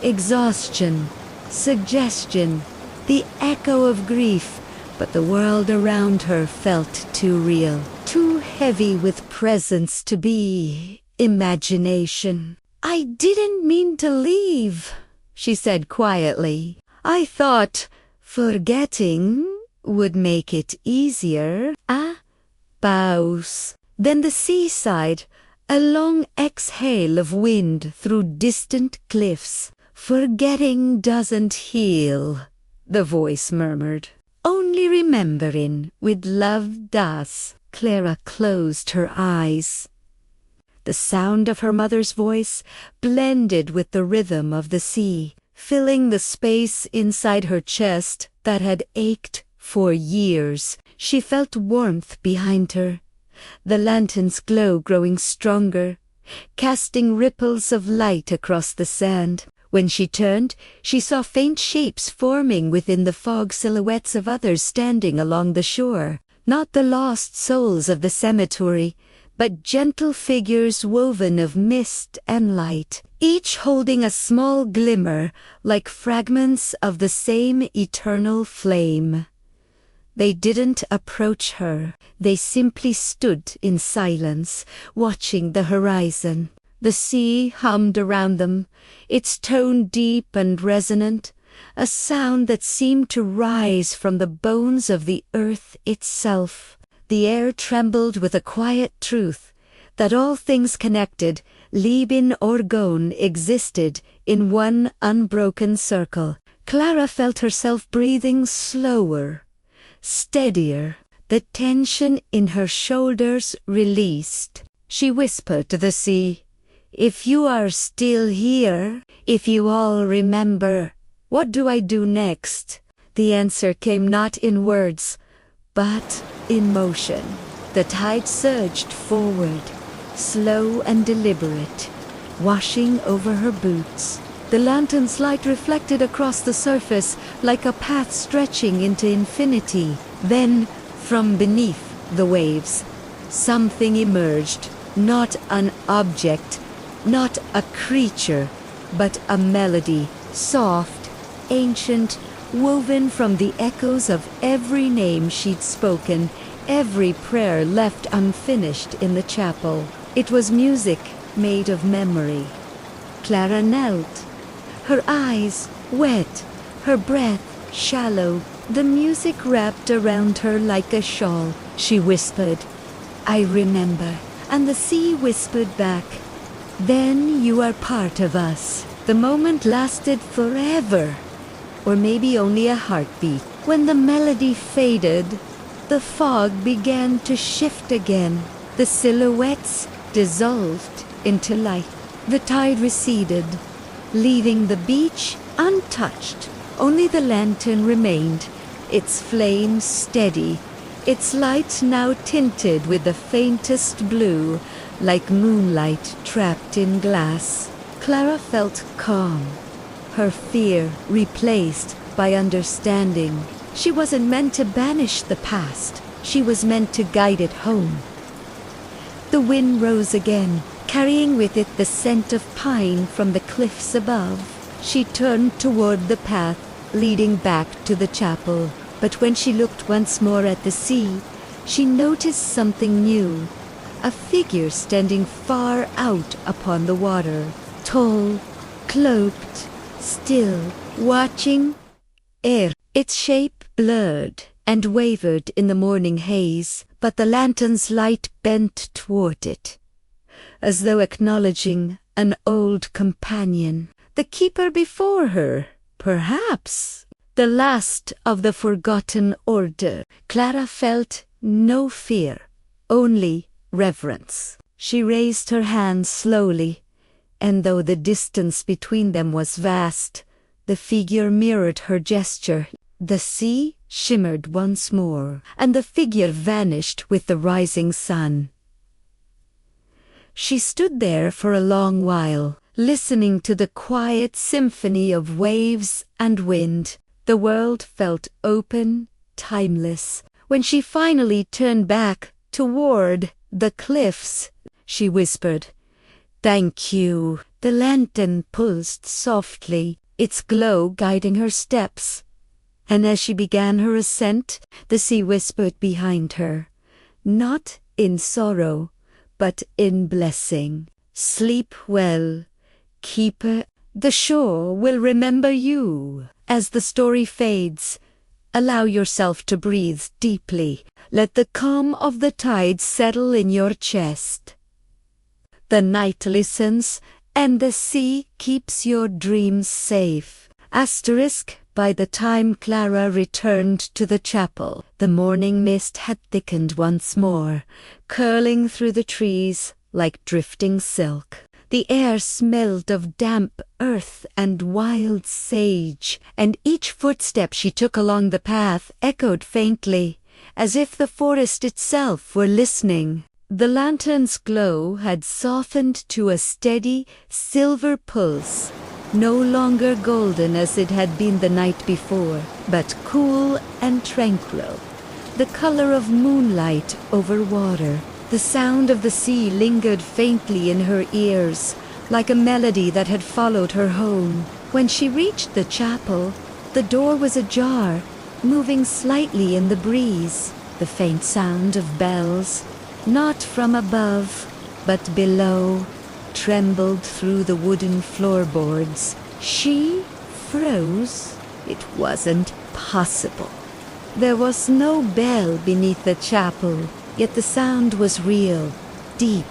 Exhaustion, suggestion, the echo of grief, but the world around her felt too real, too heavy with presence to be imagination. "I didn't mean to leave," she said quietly. "I thought forgetting would make it easier." A pause. Then the seaside, a long exhale of wind through distant cliffs. "Forgetting doesn't heal," the voice murmured. "Only remembering with love does." Clara closed her eyes. The sound of her mother's voice blended with the rhythm of the sea, filling the space inside her chest that had ached for years. She felt warmth behind her, the lantern's glow growing stronger, casting ripples of light across the sand. When she turned, she saw faint shapes forming within the fog, silhouettes of others standing along the shore. Not the lost souls of the cemetery, but gentle figures woven of mist and light, each holding a small glimmer like fragments of the same eternal flame. They didn't approach her. They simply stood in silence, watching the horizon. The sea hummed around them, its tone deep and resonant, a sound that seemed to rise from the bones of the earth itself. The air trembled with a quiet truth, that all things connected, lieben or gone, existed in one unbroken circle. Clara felt herself breathing slower, steadier, the tension in her shoulders released. She whispered to the sea, "If you are still here, if you all remember, what do I do next?" The answer came not in words, but in motion. The tide surged forward, slow and deliberate, washing over her boots. The lantern's light reflected across the surface like a path stretching into infinity. Then, from beneath the waves, something emerged, not an object, not a creature, but a melody, soft, ancient, woven from the echoes of every name she'd spoken, every prayer left unfinished in the chapel. It was music made of memory. Clara knelt, her eyes wet, her breath shallow, the music wrapped around her like a shawl. She whispered, "I remember," and the sea whispered back, "Then you are part of us." The moment lasted forever, or maybe only a heartbeat. When the melody faded, the fog began to shift again. The silhouettes dissolved into light. The tide receded, leaving the beach untouched. Only the lantern remained, its flame steady, its light now tinted with the faintest blue, like moonlight trapped in glass. Clara felt calm, her fear replaced by understanding. She wasn't meant to banish the past, she was meant to guide it home. The wind rose again, carrying with it the scent of pine from the cliffs above. She turned toward the path leading back to the chapel, but when she looked once more at the sea, she noticed something new. A figure standing far out upon the water, tall, cloaked, still, watching air. Its shape blurred and wavered in the morning haze, but the lantern's light bent toward it, as though acknowledging an old companion. The keeper before her, perhaps. The last of the forgotten order. Clara felt no fear, only reverence. She raised her hands slowly, and though the distance between them was vast, the figure mirrored her gesture. The sea shimmered once more, and the figure vanished with the rising sun. She stood there for a long while, listening to the quiet symphony of waves and wind. The world felt open, timeless. When she finally turned back toward the cliffs, she whispered, "Thank you." The lantern pulsed softly, its glow guiding her steps. And as she began her ascent, the sea whispered behind her, not in sorrow, but in blessing, "Sleep well, keeper. The shore will remember you." As the story fades, allow yourself to breathe deeply. Let the calm of the tide settle in your chest. The night listens, and the sea keeps your dreams safe. Asterisk. By the time Clara returned to the chapel, the morning mist had thickened once more, curling through the trees like drifting silk. The air smelled of damp earth and wild sage, and each footstep she took along the path echoed faintly, as if the forest itself were listening. The lantern's glow had softened to a steady, silver pulse, no longer golden as it had been the night before, but cool and tranquil, the color of moonlight over water. The sound of the sea lingered faintly in her ears, like a melody that had followed her home. When she reached the chapel, the door was ajar, moving slightly in the breeze. The faint sound of bells, not from above, but below, trembled through the wooden floorboards. She froze. It wasn't possible. There was no bell beneath the chapel, yet the sound was real, deep,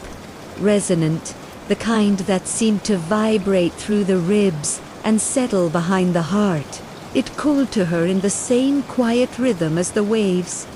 resonant, the kind that seemed to vibrate through the ribs and settle behind the heart. It called to her in the same quiet rhythm as the waves.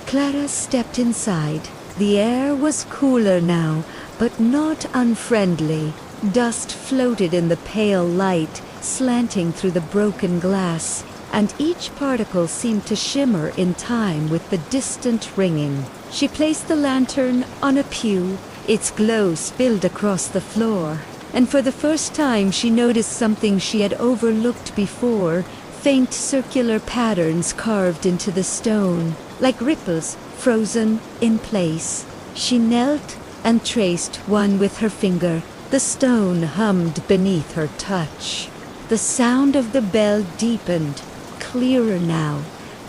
Clara stepped inside. The air was cooler now, but not unfriendly. Dust floated in the pale light, slanting through the broken glass, and each particle seemed to shimmer in time with the distant ringing. She placed the lantern on a pew. Its glow spilled across the floor, and for the first time she noticed something she had overlooked before, faint circular patterns carved into the stone, like ripples frozen in place. She knelt and traced one with her finger. The stone hummed beneath her touch. The sound of the bell deepened, clearer now,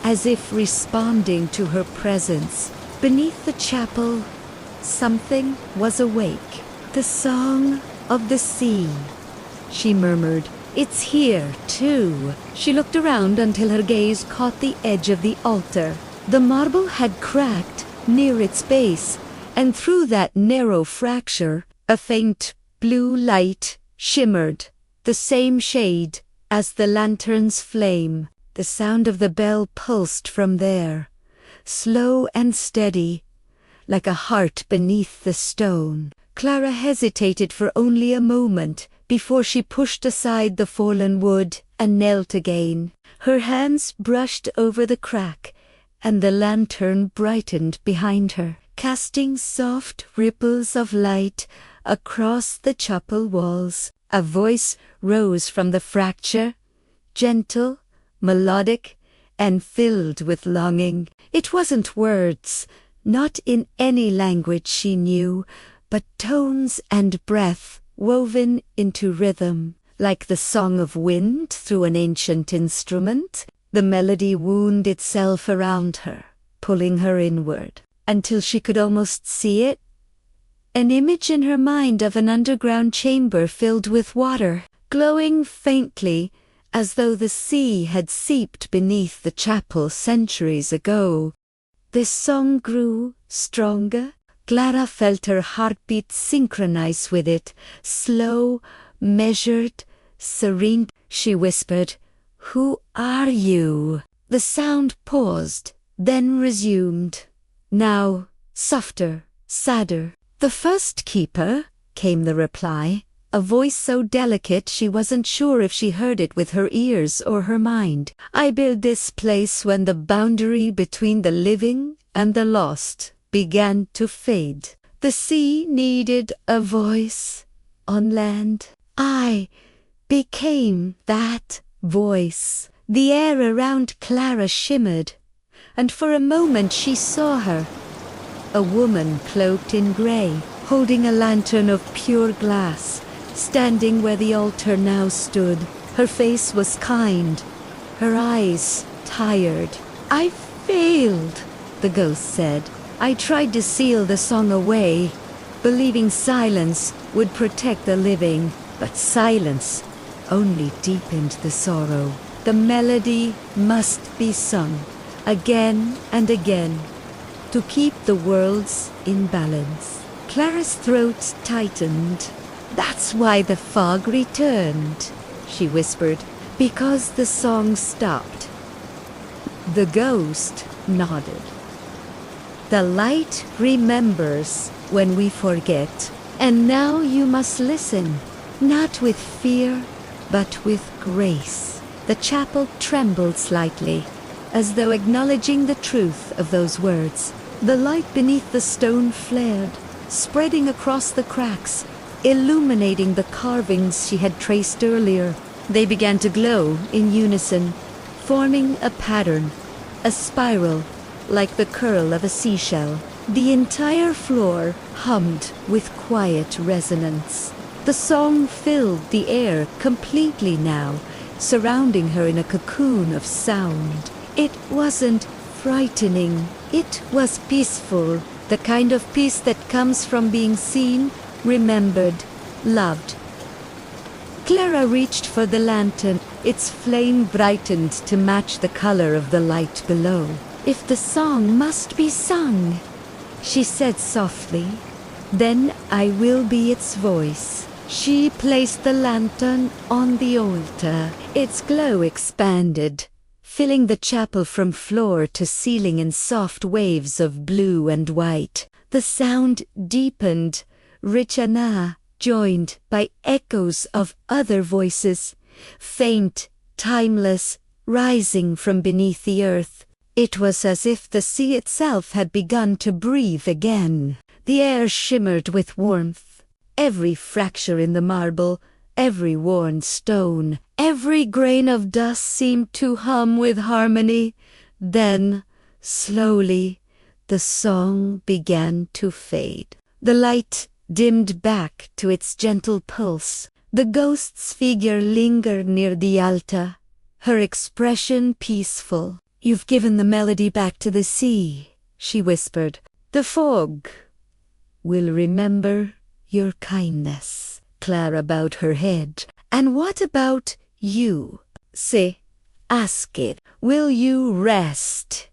as if responding to her presence. Beneath the chapel, something was awake. The song of the sea, she murmured. It's here, too. She looked around until her gaze caught the edge of the altar. The marble had cracked near its base, and through that narrow fracture, a faint blue light shimmered, the same shade as the lantern's flame. The sound of the bell pulsed from there, slow and steady, like a heart beneath the stone. Clara hesitated for only a moment before she pushed aside the fallen wood and knelt again. Her hands brushed over the crack, and the lantern brightened behind her, casting soft ripples of light across the chapel walls. A voice rose from the fracture, gentle, melodic, and filled with longing. It wasn't words, not in any language she knew, but tones and breath woven into rhythm, like the song of wind through an ancient instrument. The melody wound itself around her, pulling her inward, until she could almost see it. An image in her mind of an underground chamber filled with water, glowing faintly, as though the sea had seeped beneath the chapel centuries ago. This song grew stronger. Clara felt her heartbeat synchronize with it, slow, measured, serene. She whispered, "Who are you?" The sound paused, then resumed. Now, softer, sadder. "The first keeper," came the reply, a voice so delicate she wasn't sure if she heard it with her ears or her mind. "I built this place when the boundary between the living and the lost began to fade. The sea needed a voice on land. I became that voice." The air around Clara shimmered, and for a moment she saw her. A woman cloaked in grey, holding a lantern of pure glass, standing where the altar now stood. Her face was kind, her eyes tired. "I failed," the ghost said. "I tried to seal the song away, believing silence would protect the living, but silence only deepened the sorrow. The melody must be sung, again and again, to keep the worlds in balance." Clara's throat tightened. "That's why the fog returned," she whispered, "because the song stopped." The ghost nodded. "The light remembers when we forget, and now you must listen, not with fear, but with grace." The chapel trembled slightly, as though acknowledging the truth of those words. The light beneath the stone flared, spreading across the cracks, illuminating the carvings she had traced earlier. They began to glow in unison, forming a pattern, a spiral, like the curl of a seashell. The entire floor hummed with quiet resonance. The song filled the air completely now, surrounding her in a cocoon of sound. It wasn't frightening, it was peaceful, the kind of peace that comes from being seen remembered, loved. Clara reached for the lantern. Its flame brightened to match the color of the light below. "If the song must be sung," she said softly, "then I will be its voice." She placed the lantern on the altar. Its glow expanded, filling the chapel from floor to ceiling in soft waves of blue and white. The sound deepened, richer now, joined by echoes of other voices, faint, timeless, rising from beneath the earth. It was as if the sea itself had begun to breathe again. The air shimmered with warmth. Every fracture in the marble, every worn stone, every grain of dust seemed to hum with harmony. Then, slowly, the song began to fade. The light dimmed back to its gentle pulse. The ghost's figure lingered near the altar, her expression peaceful. "You've given the melody back to the sea," she whispered. "The fog will remember your kindness." Clara bowed her head. "And what about you? Say, ask it. Will you rest?"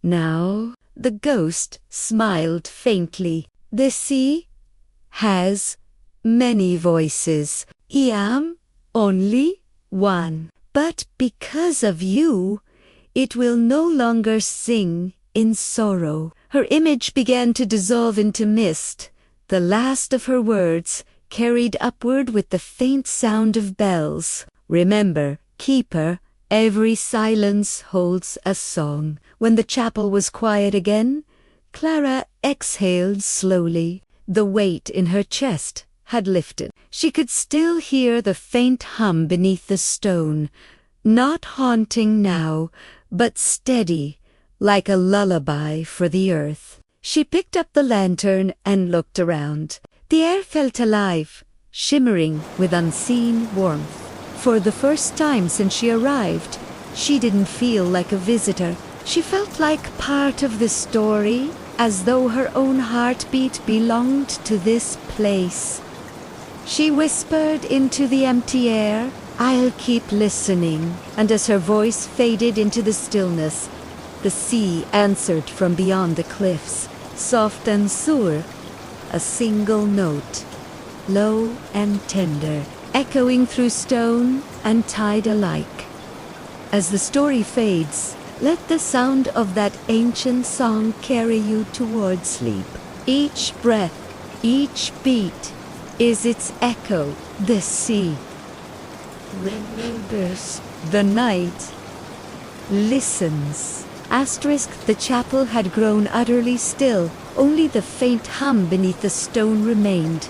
Now the ghost smiled faintly. "The sea has many voices. I am only one. But because of you, it will no longer sing in sorrow." Her image began to dissolve into mist. The last of her words carried upward with the faint sound of bells. "Remember, keeper, every silence holds a song." When the chapel was quiet again, Clara exhaled slowly. The weight in her chest had lifted. She could still hear the faint hum beneath the stone, not haunting now, but steady, like a lullaby for the earth. She picked up the lantern and looked around. The air felt alive, shimmering with unseen warmth. For the first time since she arrived, she didn't feel like a visitor. She felt like part of the story, as though her own heartbeat belonged to this place. She whispered into the empty air, "I'll keep listening." And as her voice faded into the stillness, the sea answered from beyond the cliffs, soft and sour, a single note, low and tender, echoing through stone and tide alike. As the story fades, let the sound of that ancient song carry you toward sleep. Each breath, each beat is its echo. The sea remembers, the night listens. The chapel had grown utterly still. Only the faint hum beneath the stone remained.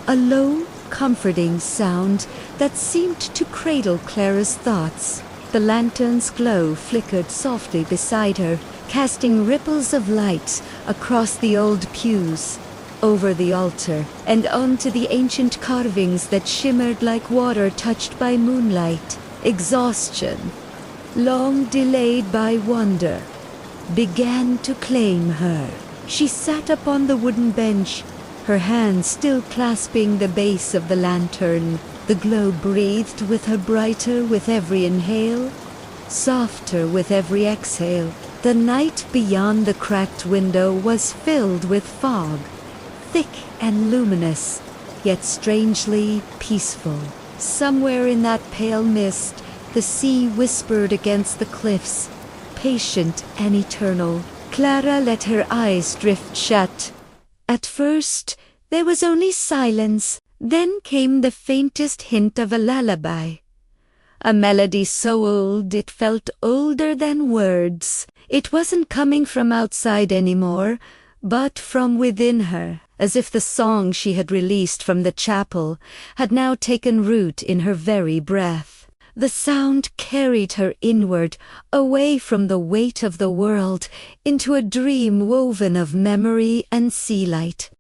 A low, comforting sound that seemed to cradle Clara's thoughts. The lantern's glow flickered softly beside her, casting ripples of light across the old pews, over the altar, and onto the ancient carvings that shimmered like water touched by moonlight. Exhaustion, long delayed by wonder, began to claim her. She sat upon the wooden bench, her hands still clasping the base of the lantern. The glow breathed with her brighter with every inhale, softer with every exhale. The night beyond the cracked window was filled with fog, thick and luminous, yet strangely peaceful. Somewhere in that pale mist, the sea whispered against the cliffs, patient and eternal. Clara let her eyes drift shut. At first, there was only silence. Then came the faintest hint of a lullaby. A melody so old it felt older than words. It wasn't coming from outside anymore, but from within her, as if the song she had released from the chapel had now taken root in her very breath. The sound carried her inward, away from the weight of the world, into a dream woven of memory and sea light.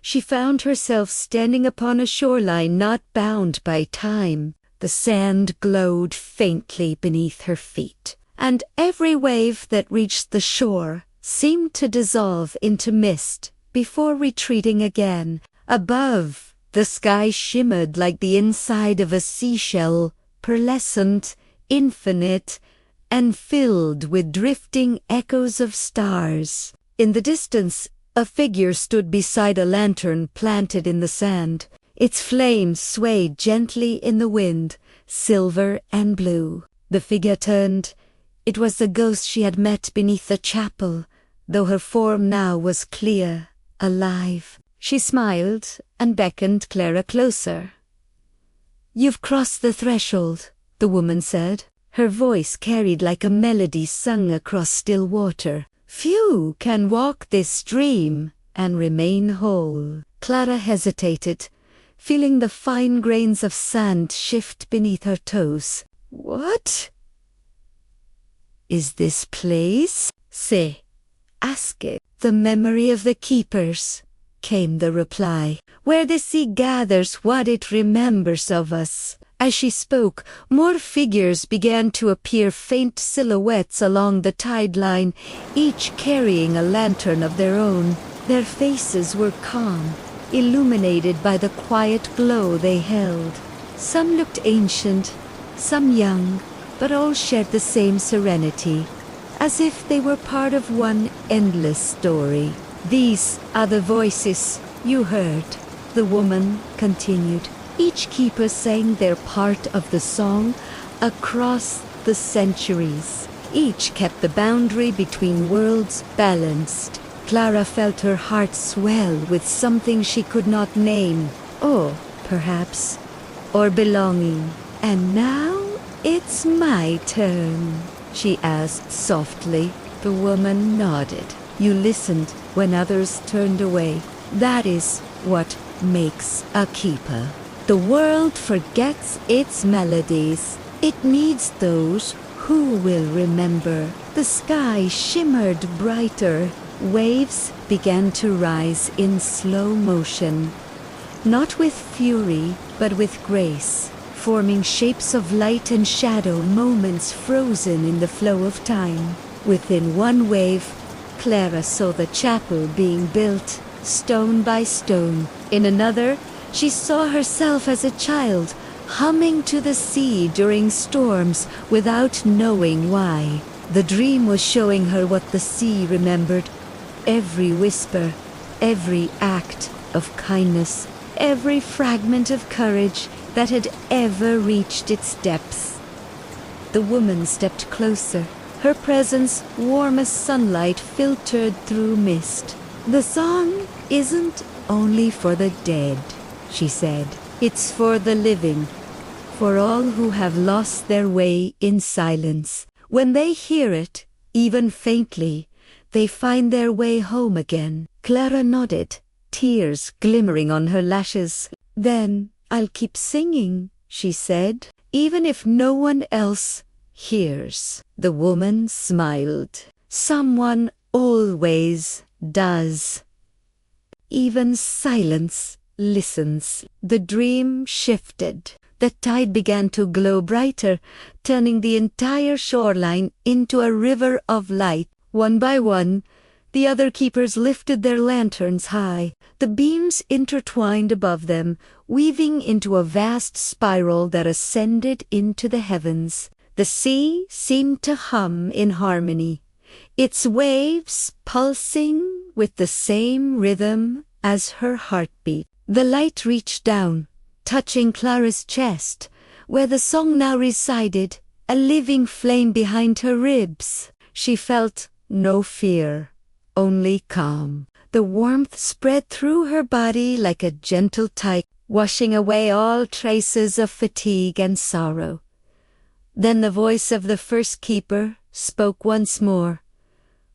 She found herself standing upon a shoreline not bound by time. The sand glowed faintly beneath her feet, and every wave that reached the shore seemed to dissolve into mist before retreating again. Above, the sky shimmered like the inside of a seashell, pearlescent, infinite, and filled with drifting echoes of stars. In the distance, a figure stood beside a lantern planted in the sand. Its flames swayed gently in the wind, silver and blue. The figure turned. It was the ghost she had met beneath the chapel, though her form now was clear, alive. She smiled and beckoned Clara closer. "You've crossed the threshold," the woman said. Her voice carried like a melody sung across still water. "Few can walk this stream and remain whole." Clara hesitated, feeling the fine grains of sand shift beneath her toes. "What is this place?" "Say, ask it." "The memory of the keepers," came the reply. "Where the sea gathers what it remembers of us." As she spoke, more figures began to appear, faint silhouettes along the tide line, each carrying a lantern of their own. Their faces were calm, illuminated by the quiet glow they held. Some looked ancient, some young, but all shared the same serenity, as if they were part of one endless story. "These are the voices you heard," the woman continued. Each keeper sang their part of the song across the centuries. Each kept the boundary between worlds balanced. Clara felt her heart swell with something she could not name. Awe, perhaps, or belonging. "And now it's my turn," she asked softly. The woman nodded. "You listened when others turned away. That is what makes a keeper. The world forgets its melodies. It needs those who will remember." The sky shimmered brighter. Waves began to rise in slow motion, not with fury, but with grace, forming shapes of light and shadow, moments frozen in the flow of time. Within one wave, Clara saw the chapel being built, stone by stone. In another, she saw herself as a child, humming to the sea during storms without knowing why. The dream was showing her what the sea remembered. Every whisper, every act of kindness, every fragment of courage that had ever reached its depths. The woman stepped closer, her presence warm as sunlight filtered through mist. "The song isn't only for the dead," she said. "It's for the living, for all who have lost their way in silence. When they hear it, even faintly, they find their way home again." Clara nodded, tears glimmering on her lashes. "Then I'll keep singing," she said, "even if no one else hears." The woman smiled. "Someone always does. Even silence listens." The dream shifted. The tide began to glow brighter, turning the entire shoreline into a river of light. One by one, the other keepers lifted their lanterns high. The beams intertwined above them, weaving into a vast spiral that ascended into the heavens. The sea seemed to hum in harmony, its waves pulsing with the same rhythm as her heartbeat. The light reached down, touching Clara's chest, where the song now resided, a living flame behind her ribs. She felt no fear, only calm. The warmth spread through her body like a gentle tide, washing away all traces of fatigue and sorrow. Then the voice of the first keeper spoke once more.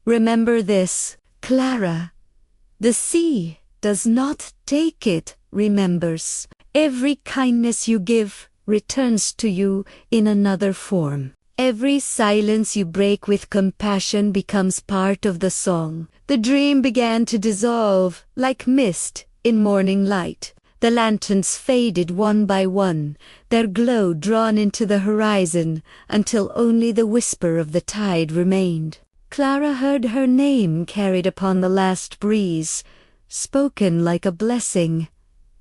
"Remember this, Clara. The sea does not take it, remembers. Every kindness you give returns to you in another form. Every silence you break with compassion becomes part of the song." The dream began to dissolve like mist in morning light. The lanterns faded one by one, their glow drawn into the horizon until only the whisper of the tide remained. Clara heard her name carried upon the last breeze, spoken like a blessing.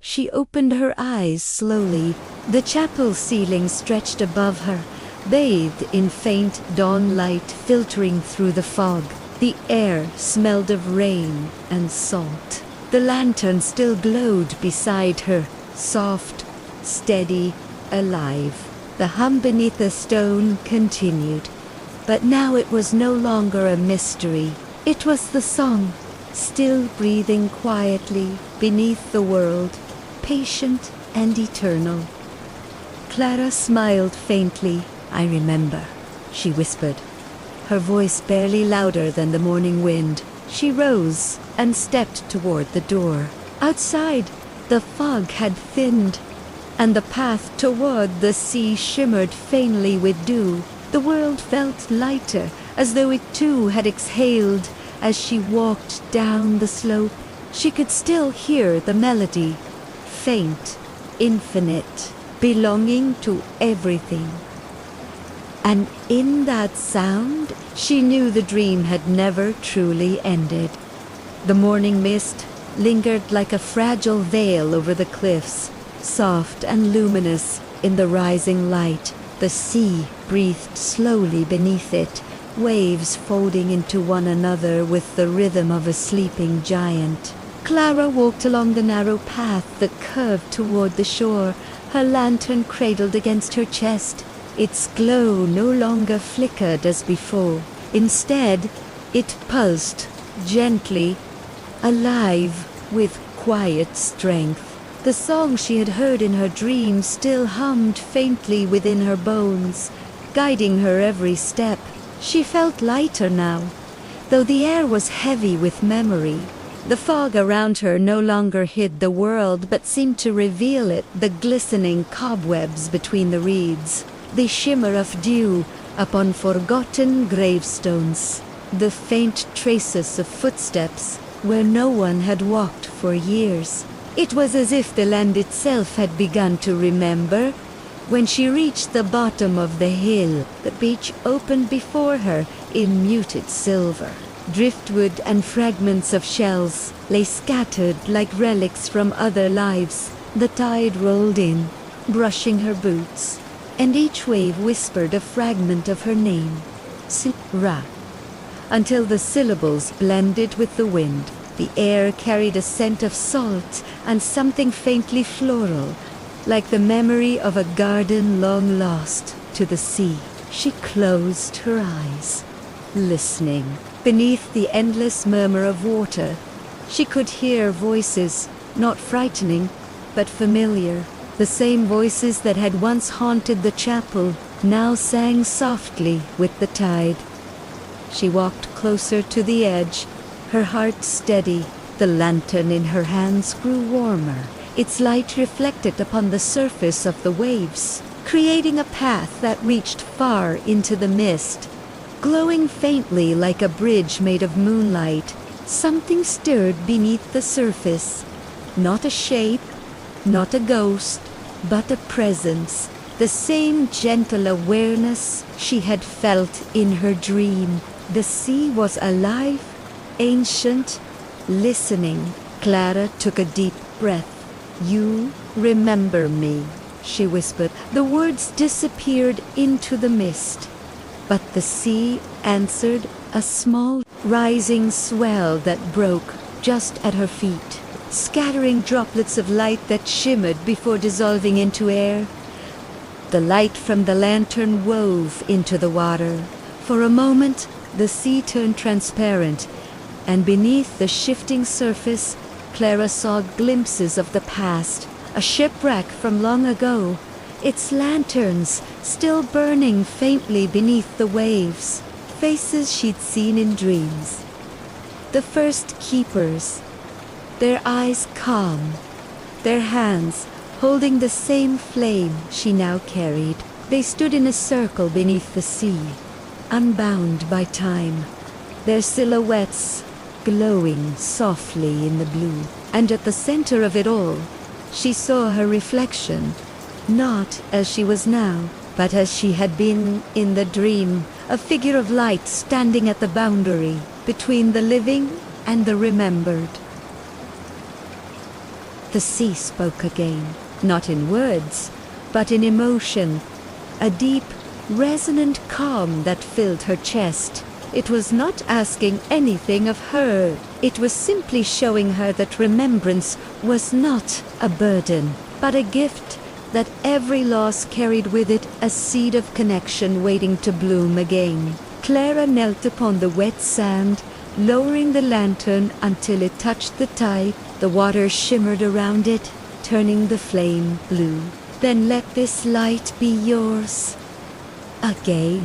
She opened her eyes slowly. The chapel ceiling stretched above her, bathed in faint dawn light filtering through the fog. The air smelled of rain and salt. The lantern still glowed beside her, soft, steady, alive. The hum beneath the stone continued, but now it was no longer a mystery. It was the song, still breathing quietly beneath the world, patient and eternal. Clara smiled faintly. "I remember," she whispered, her voice barely louder than the morning wind. She rose and stepped toward the door. Outside, the fog had thinned, and the path toward the sea shimmered faintly with dew. The world felt lighter, as though it too had exhaled. As she walked down the slope, she could still hear the melody, faint, infinite, belonging to everything. And in that sound, she knew the dream had never truly ended. The morning mist lingered like a fragile veil over the cliffs, soft and luminous in the rising light. The sea breathed slowly beneath it, waves folding into one another with the rhythm of a sleeping giant. Clara walked along the narrow path that curved toward the shore, her lantern cradled against her chest. Its glow no longer flickered as before. Instead, it pulsed, gently, alive, with quiet strength. The song she had heard in her dreams still hummed faintly within her bones, guiding her every step. She felt lighter now, though the air was heavy with memory. The fog around her no longer hid the world, but seemed to reveal it, the glistening cobwebs between the reeds, the shimmer of dew upon forgotten gravestones, the faint traces of footsteps where no one had walked for years. It was as if the land itself had begun to remember. When she reached the bottom of the hill, the beach opened before her in muted silver. Driftwood and fragments of shells lay scattered like relics from other lives. The tide rolled in, brushing her boots, and each wave whispered a fragment of her name, Clara, until the syllables blended with the wind. The air carried a scent of salt and something faintly floral, like the memory of a garden long lost to the sea. She closed her eyes, listening. Beneath the endless murmur of water, she could hear voices, not frightening, but familiar. The same voices that had once haunted the chapel now sang softly with the tide. She walked closer to the edge, her heart steady. The lantern in her hands grew warmer. Its light reflected upon the surface of the waves, creating a path that reached far into the mist. Glowing faintly like a bridge made of moonlight, something stirred beneath the surface. Not a shape, not a ghost, but a presence. The same gentle awareness she had felt in her dream. The sea was alive, ancient, listening. Clara took a deep breath. "You remember me," she whispered. The words disappeared into the mist, but the sea answered, a small, rising swell that broke just at her feet, scattering droplets of light that shimmered before dissolving into air. The light from the lantern wove into the water. For a moment, the sea turned transparent, and beneath the shifting surface, Clara saw glimpses of the past, a shipwreck from long ago, its lanterns still burning faintly beneath the waves, faces she'd seen in dreams. The first keepers, their eyes calm, their hands holding the same flame she now carried. They stood in a circle beneath the sea, unbound by time, their silhouettes glowing softly in the blue. And at the center of it all, she saw her reflection, not as she was now, but as she had been in the dream, a figure of light standing at the boundary between the living and the remembered. The sea spoke again, not in words, but in emotion, a deep, resonant calm that filled her chest. It was not asking anything of her. It was simply showing her that remembrance was not a burden, but a gift, that every loss carried with it a seed of connection waiting to bloom again. Clara knelt upon the wet sand, lowering the lantern until it touched the tide. The water shimmered around it, turning the flame blue. "Then let this light be yours again,"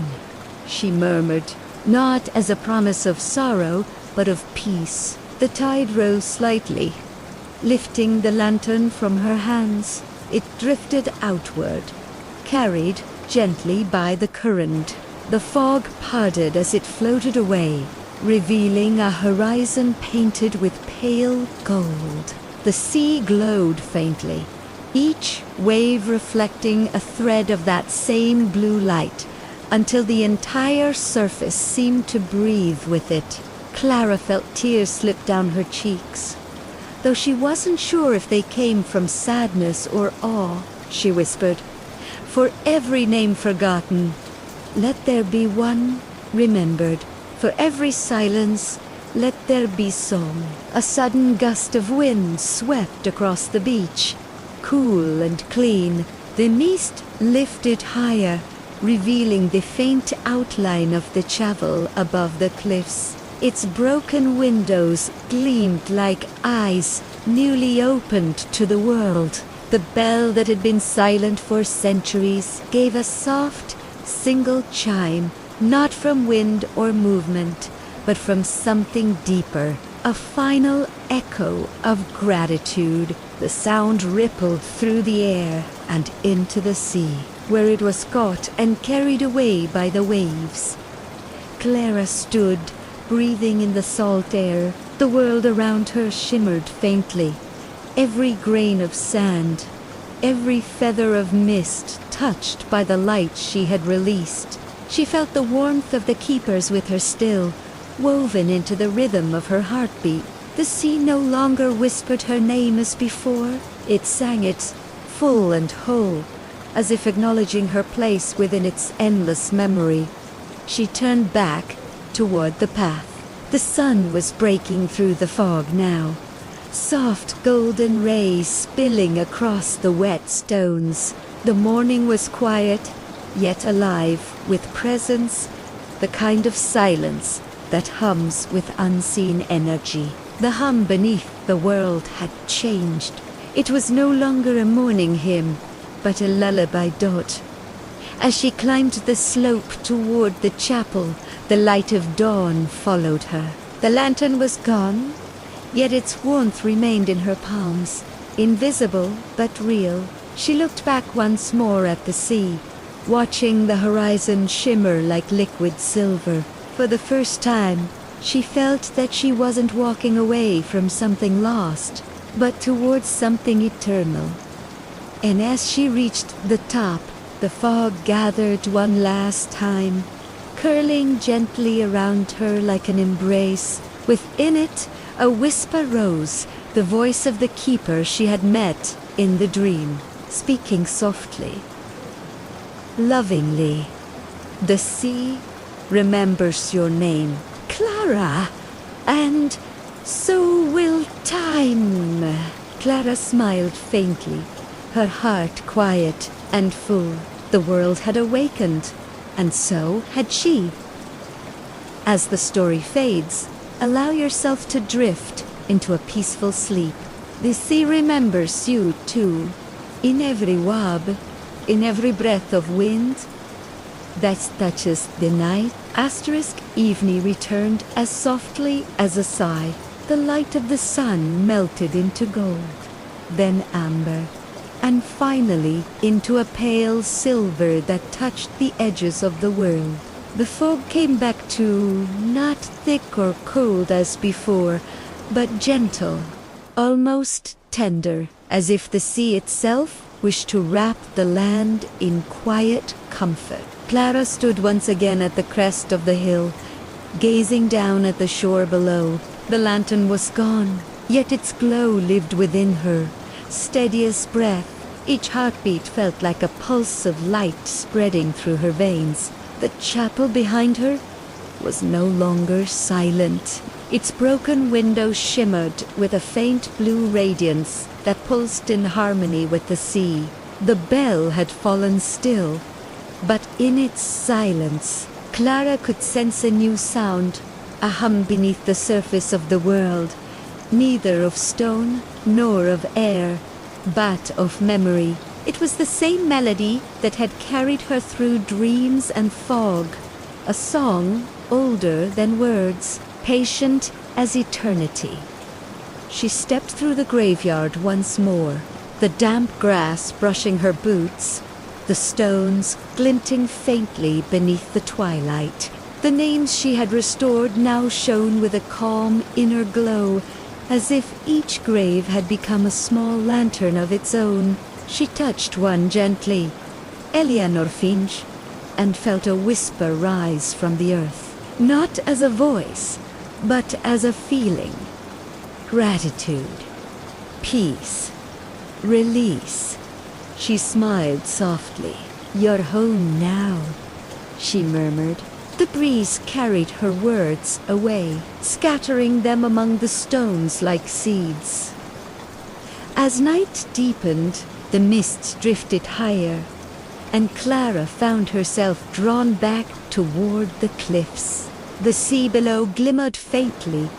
she murmured, not as a promise of sorrow, but of peace. The tide rose slightly, lifting the lantern from her hands. It drifted outward, carried gently by the current. The fog parted as it floated away, revealing a horizon painted with pale gold. The sea glowed faintly, each wave reflecting a thread of that same blue light, until the entire surface seemed to breathe with it. Clara felt tears slip down her cheeks. Though she wasn't sure if they came from sadness or awe, she whispered, "For every name forgotten, let there be one remembered. For every silence, let there be song." A sudden gust of wind swept across the beach, cool and clean. The mist lifted higher, revealing the faint outline of the chapel above the cliffs. Its broken windows gleamed like eyes newly opened to the world. The bell that had been silent for centuries gave a soft, single chime, not from wind or movement, but from something deeper, a final echo of gratitude. The sound rippled through the air and into the sea, where it was caught and carried away by the waves. Clara stood, breathing in the salt air. The world around her shimmered faintly. Every grain of sand, every feather of mist touched by the light she had released. She felt the warmth of the keepers with her still, woven into the rhythm of her heartbeat. The sea no longer whispered her name as before. It sang it, full and whole, as if acknowledging her place within its endless memory. She turned back toward the path. The sun was breaking through the fog now, soft golden rays spilling across the wet stones. The morning was quiet, yet alive with presence, the kind of silence that hums with unseen energy. The hum beneath the world had changed. It was no longer a morning hymn, but a lullaby dot. As she climbed the slope toward the chapel, the light of dawn followed her. The lantern was gone, yet its warmth remained in her palms, invisible but real. She looked back once more at the sea, watching the horizon shimmer like liquid silver. For the first time, she felt that she wasn't walking away from something lost, but towards something eternal. And as she reached the top, the fog gathered one last time, curling gently around her like an embrace. Within it, a whisper rose, the voice of the keeper she had met in the dream, speaking softly, lovingly. "The sea remembers your name, Clara, and so will time." Clara smiled faintly, her heart quiet and full. The world had awakened, and so had she. As the story fades, allow yourself to drift into a peaceful sleep. The sea remembers you too, in every wab, in every breath of wind that touches the night. Evening returned as softly as a sigh. The light of the sun melted into gold, then amber, and finally into a pale silver that touched the edges of the world. The fog came back too, not thick or cold as before, but gentle, almost tender, as if the sea itself wished to wrap the land in quiet comfort. Clara stood once again at the crest of the hill, gazing down at the shore below. The lantern was gone, yet its glow lived within her, steady as breath. Each heartbeat felt like a pulse of light spreading through her veins. The chapel behind her was no longer silent. Its broken windows shimmered with a faint blue radiance that pulsed in harmony with the sea. The bell had fallen still, but in its silence, Clara could sense a new sound, a hum beneath the surface of the world, neither of stone nor of air, but of memory. It was the same melody that had carried her through dreams and fog, a song older than words, patient as eternity. She stepped through the graveyard once more, the damp grass brushing her boots, the stones glinting faintly beneath the twilight. The names she had restored now shone with a calm inner glow, as if each grave had become a small lantern of its own. She touched one gently, Eleanor Finch, and felt a whisper rise from the earth, not as a voice, but as a feeling. Gratitude, peace, release. She smiled softly. "You're home now," she murmured. The breeze carried her words away, scattering them among the stones like seeds. As night deepened, the mists drifted higher, and Clara found herself drawn back toward the cliffs. The sea below glimmered faintly,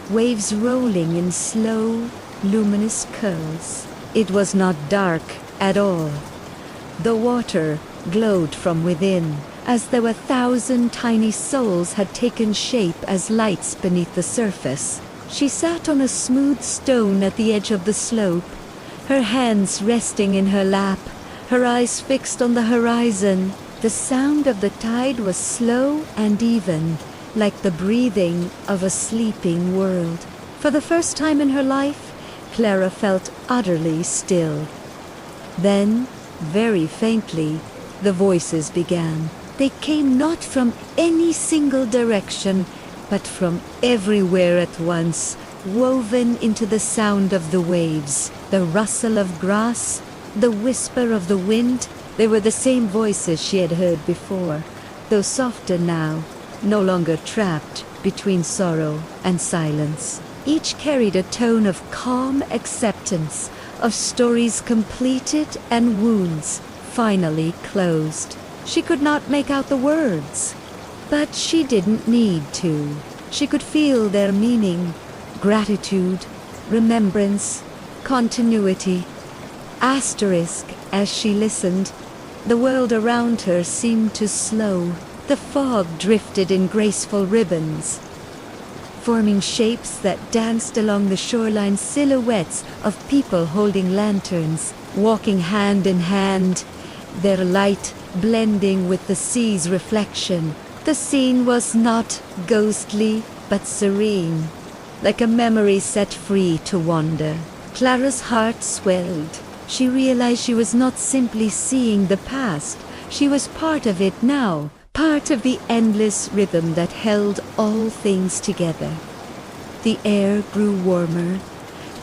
waves rolling in slow, luminous curls. It was not dark at all. The water glowed from within, as though 1,000 tiny souls had taken shape as lights beneath the surface. She sat on a smooth stone at the edge of the slope, her hands resting in her lap, her eyes fixed on the horizon. The sound of the tide was slow and even, like the breathing of a sleeping world. For the first time in her life, Clara felt utterly still. Then, very faintly, the voices began. They came not from any single direction, but from everywhere at once, woven into the sound of the waves, the rustle of grass, the whisper of the wind. They were the same voices she had heard before, though softer now, no longer trapped between sorrow and silence. Each carried a tone of calm acceptance, of stories completed and wounds finally closed. She could not make out the words, but she didn't need to. She could feel their meaning: gratitude, remembrance, continuity. Asterisk, as she listened, the world around her seemed to slow. The fog drifted in graceful ribbons, forming shapes that danced along the shoreline, silhouettes of people holding lanterns, walking hand in hand, their light blending with the sea's reflection. The scene was not ghostly, but serene, like a memory set free to wander. Clara's heart swelled. She realized she was not simply seeing the past, she was part of it now, part of the endless rhythm that held all things together. The air grew warmer,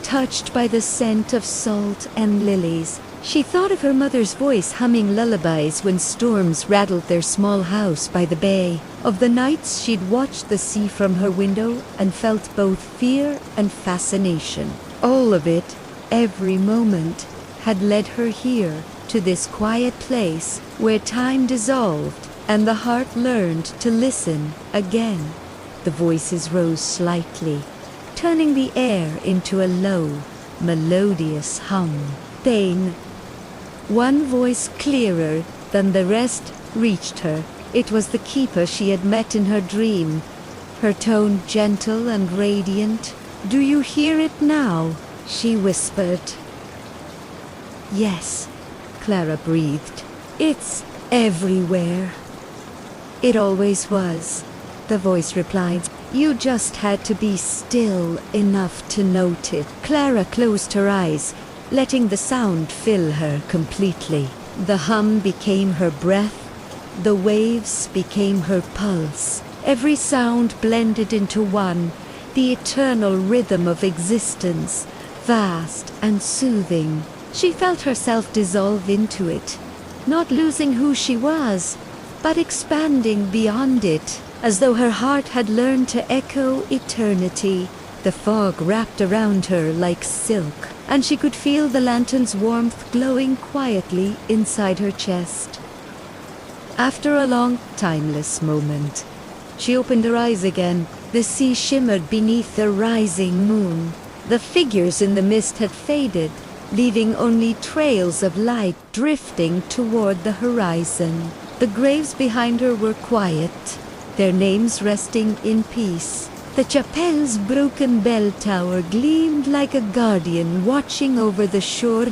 touched by the scent of salt and lilies. She thought of her mother's voice humming lullabies when storms rattled their small house by the bay, of the nights she'd watched the sea from her window and felt both fear and fascination. All of it, every moment, had led her here, to this quiet place where time dissolved and the heart learned to listen again. The voices rose slightly, turning the air into a low, melodious hum. Then, one voice clearer than the rest reached her. It was the keeper she had met in her dream, her tone gentle and radiant. "Do you hear it now?" she whispered. "Yes," Clara breathed. "It's everywhere." "It always was," the voice replied. "You just had to be still enough to note it." Clara closed her eyes, letting the sound fill her completely. The hum became her breath, the waves became her pulse. Every sound blended into one, the eternal rhythm of existence, vast and soothing. She felt herself dissolve into it, not losing who she was, but expanding beyond it, as though her heart had learned to echo eternity. The fog wrapped around her like silk, and she could feel the lantern's warmth glowing quietly inside her chest. After a long, timeless moment, she opened her eyes again. The sea shimmered beneath the rising moon. The figures in the mist had faded, leaving only trails of light drifting toward the horizon. The graves behind her were quiet, their names resting in peace. The chapel's broken bell tower gleamed like a guardian watching over the shore.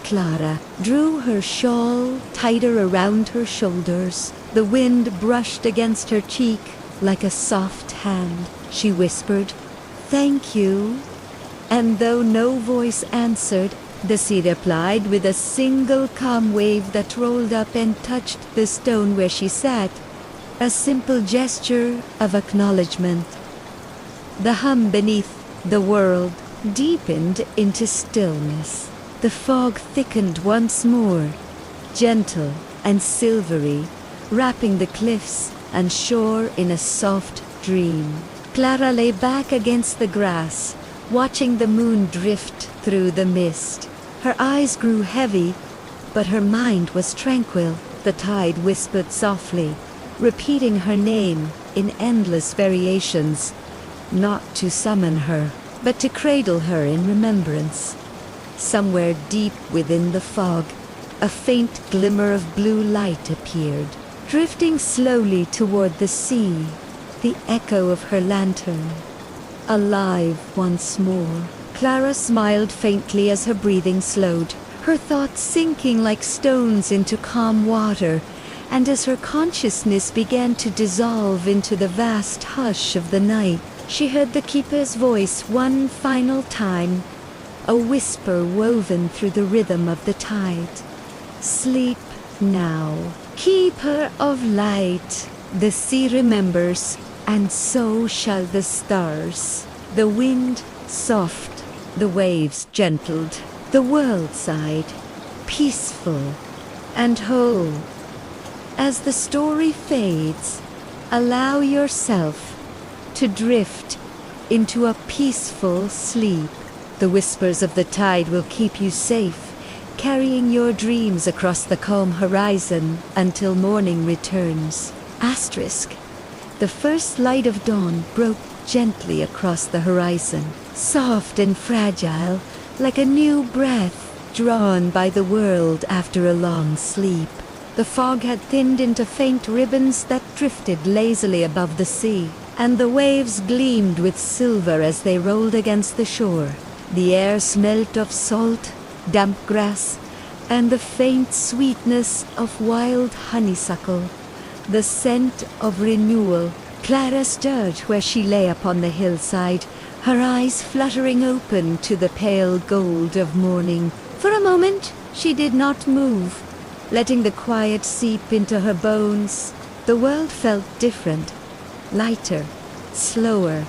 Clara drew her shawl tighter around her shoulders. The wind brushed against her cheek like a soft hand. She whispered, "Thank you." And though no voice answered, the sea replied with a single calm wave that rolled up and touched the stone where she sat, a simple gesture of acknowledgement. The hum beneath the world deepened into stillness. The fog thickened once more, gentle and silvery, wrapping the cliffs and shore in a soft dream. Clara lay back against the grass, watching the moon drift through the mist. Her eyes grew heavy, but her mind was tranquil. The tide whispered softly, repeating her name in endless variations, not to summon her, but to cradle her in remembrance. Somewhere deep within the fog, a faint glimmer of blue light appeared, drifting slowly toward the sea, the echo of her lantern, alive once more. Clara smiled faintly as her breathing slowed, her thoughts sinking like stones into calm water, and as her consciousness began to dissolve into the vast hush of the night, she heard the keeper's voice one final time, a whisper woven through the rhythm of the tide. "Sleep now, keeper of light. The sea remembers, and so shall the stars." The wind soft, the waves gentled, the world sighed, peaceful and whole. As the story fades, allow yourself to drift into a peaceful sleep. The whispers of the tide will keep you safe, carrying your dreams across the calm horizon until morning returns. Asterisk. The first light of dawn broke gently across the horizon, soft and fragile, like a new breath drawn by the world after a long sleep. The fog had thinned into faint ribbons that drifted lazily above the sea, and the waves gleamed with silver as they rolled against the shore. The air smelt of salt, damp grass, and the faint sweetness of wild honeysuckle, the scent of renewal. Clara stirred where she lay upon the hillside, her eyes fluttering open to the pale gold of morning. For a moment she did not move, letting the quiet seep into her bones. The world felt different, lighter, slower,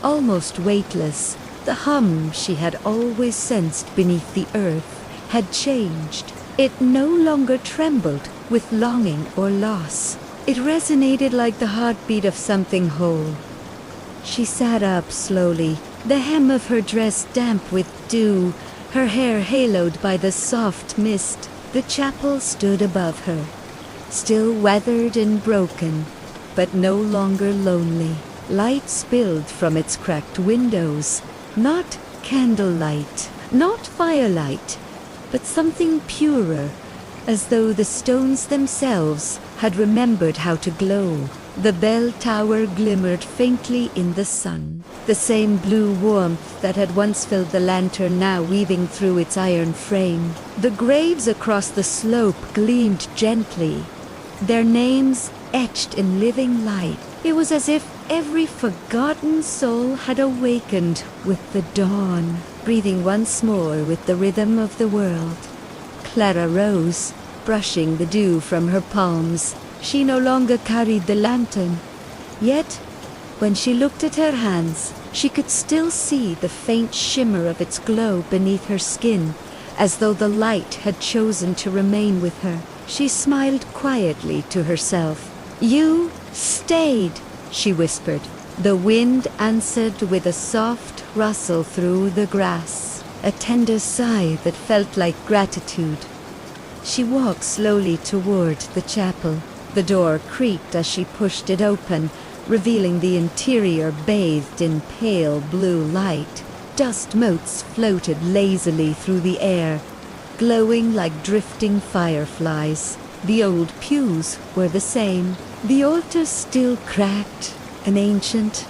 almost weightless. The hum she had always sensed beneath the earth had changed. It no longer trembled with longing or loss. It resonated like the heartbeat of something whole. She sat up slowly, the hem of her dress damp with dew, her hair haloed by the soft mist. The chapel stood above her, still weathered and broken, but no longer lonely. Light spilled from its cracked windows, not candlelight, not firelight, but something purer, as though the stones themselves had remembered how to glow. The bell tower glimmered faintly in the sun, the same blue warmth that had once filled the lantern now weaving through its iron frame. The graves across the slope gleamed gently, their names etched in living light. It was as if every forgotten soul had awakened with the dawn, breathing once more with the rhythm of the world. Clara rose, brushing the dew from her palms. She no longer carried the lantern, yet when she looked at her hands, She could still see the faint shimmer of its glow beneath her skin, as though the light had chosen to remain with her. She smiled quietly to herself. "You stayed," she whispered. The wind answered with a soft rustle through the grass, a tender sigh that felt like gratitude. She walked slowly toward the chapel. The door creaked as she pushed it open, revealing the interior bathed in pale blue light. Dust motes floated lazily through the air, glowing like drifting fireflies. The old pews were the same. The altar still cracked and ancient,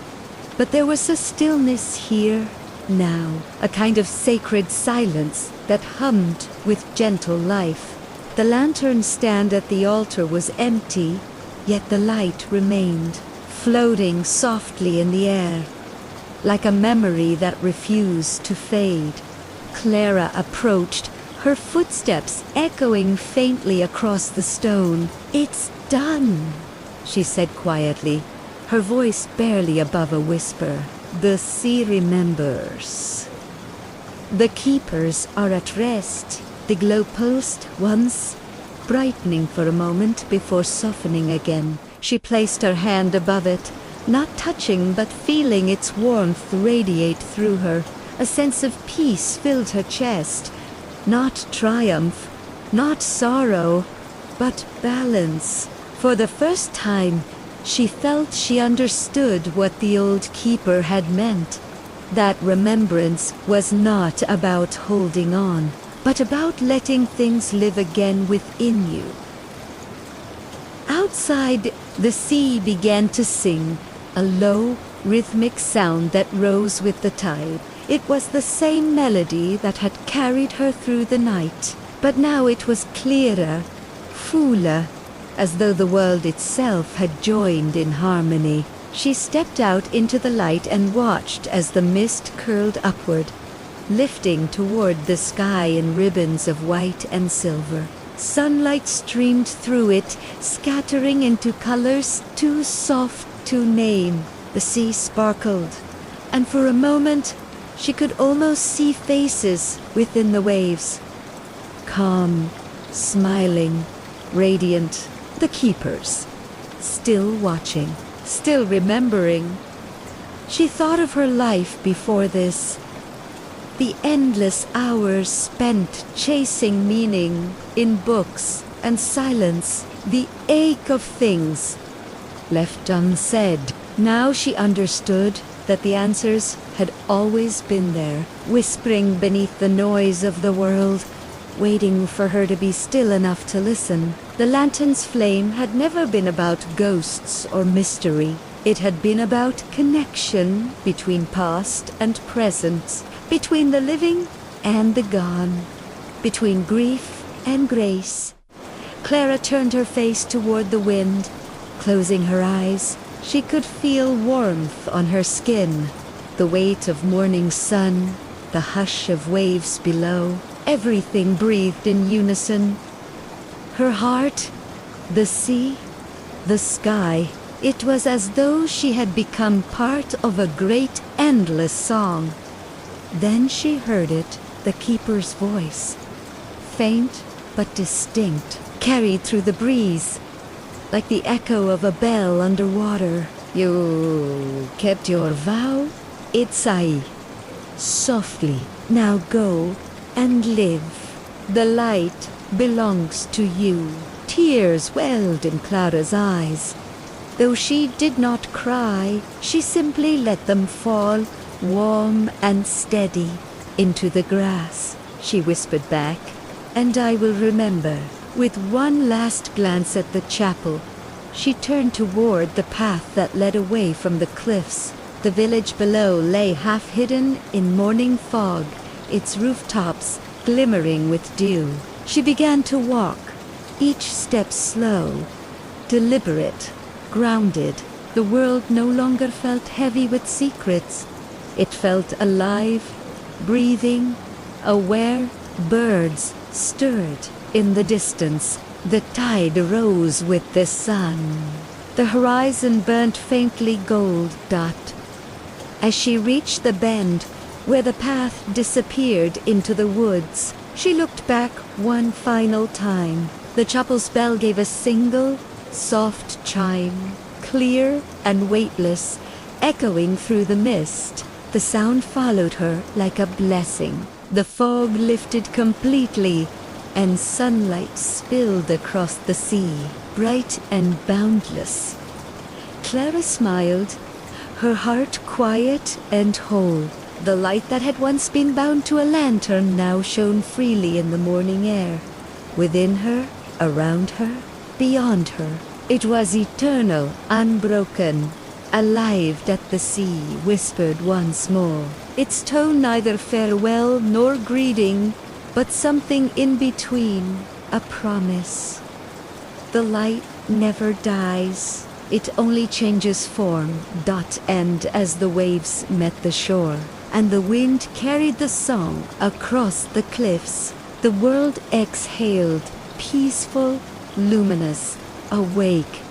but there was a stillness here now, a kind of sacred silence that hummed with gentle life. The lantern stand at the altar was empty, yet the light remained, floating softly in the air, like a memory that refused to fade. Clara approached, her footsteps echoing faintly across the stone. "It's done," she said quietly, her voice barely above a whisper. "The sea remembers. The keepers are at rest." The glow pulsed once, brightening for a moment before softening again. She placed her hand above it, not touching but feeling its warmth radiate through her. A sense of peace filled her chest. Not triumph, not sorrow, but balance. For the first time, she felt she understood what the old keeper had meant. That remembrance was not about holding on, but about letting things live again within you. Outside, the sea began to sing, a low, rhythmic sound that rose with the tide. It was the same melody that had carried her through the night, but now it was clearer, fuller, as though the world itself had joined in harmony. She stepped out into the light and watched as the mist curled upward, lifting toward the sky in ribbons of white and silver. Sunlight streamed through it, scattering into colors too soft to name. The sea sparkled, and for a moment she could almost see faces within the waves. Calm, smiling, radiant, the keepers, still watching, still remembering. She thought of her life before this, the endless hours spent chasing meaning in books and silence, the ache of things left unsaid. Now she understood that the answers had always been there, whispering beneath the noise of the world, waiting for her to be still enough to listen. The lantern's flame had never been about ghosts or mystery. It had been about connection between past and present, between the living and the gone, between grief and grace. Clara turned her face toward the wind. Closing her eyes, she could feel warmth on her skin, the weight of morning sun, the hush of waves below. Everything breathed in unison. Her heart, the sea, the sky. It was as though she had become part of a great, endless song. Then she heard it, the keeper's voice, faint but distinct, carried through the breeze, like the echo of a bell underwater. "You kept your vow? It's I. Softly, now go and live. The light belongs to you." Tears welled in Clara's eyes. Though she did not cry, she simply let them fall, warm and steady, into the grass. She whispered back, "And I will remember." With one last glance at the chapel, she turned toward the path that led away from the cliffs. The village below lay half hidden in morning fog, its rooftops glimmering with dew. She began to walk, each step slow, deliberate, grounded. The world no longer felt heavy with secrets. It felt alive, breathing, aware. Birds stirred in the distance. The tide rose with the sun. The horizon burnt faintly gold dot, As she reached the bend, where the path disappeared into the woods, she looked back one final time. The chapel's bell gave a single, soft chime, clear and weightless, echoing through the mist. The sound followed her like a blessing. The fog lifted completely, and sunlight spilled across the sea, bright and boundless. Clara smiled, her heart quiet and whole. The light that had once been bound to a lantern now shone freely in the morning air. Within her, around her, beyond her. It was eternal, unbroken, alive that the sea whispered once more. Its tone neither farewell nor greeting, but something in between, a promise. The light never dies. It only changes form, end as the waves met the shore, and the wind carried the song across the cliffs. The world exhaled, peaceful, luminous, awake.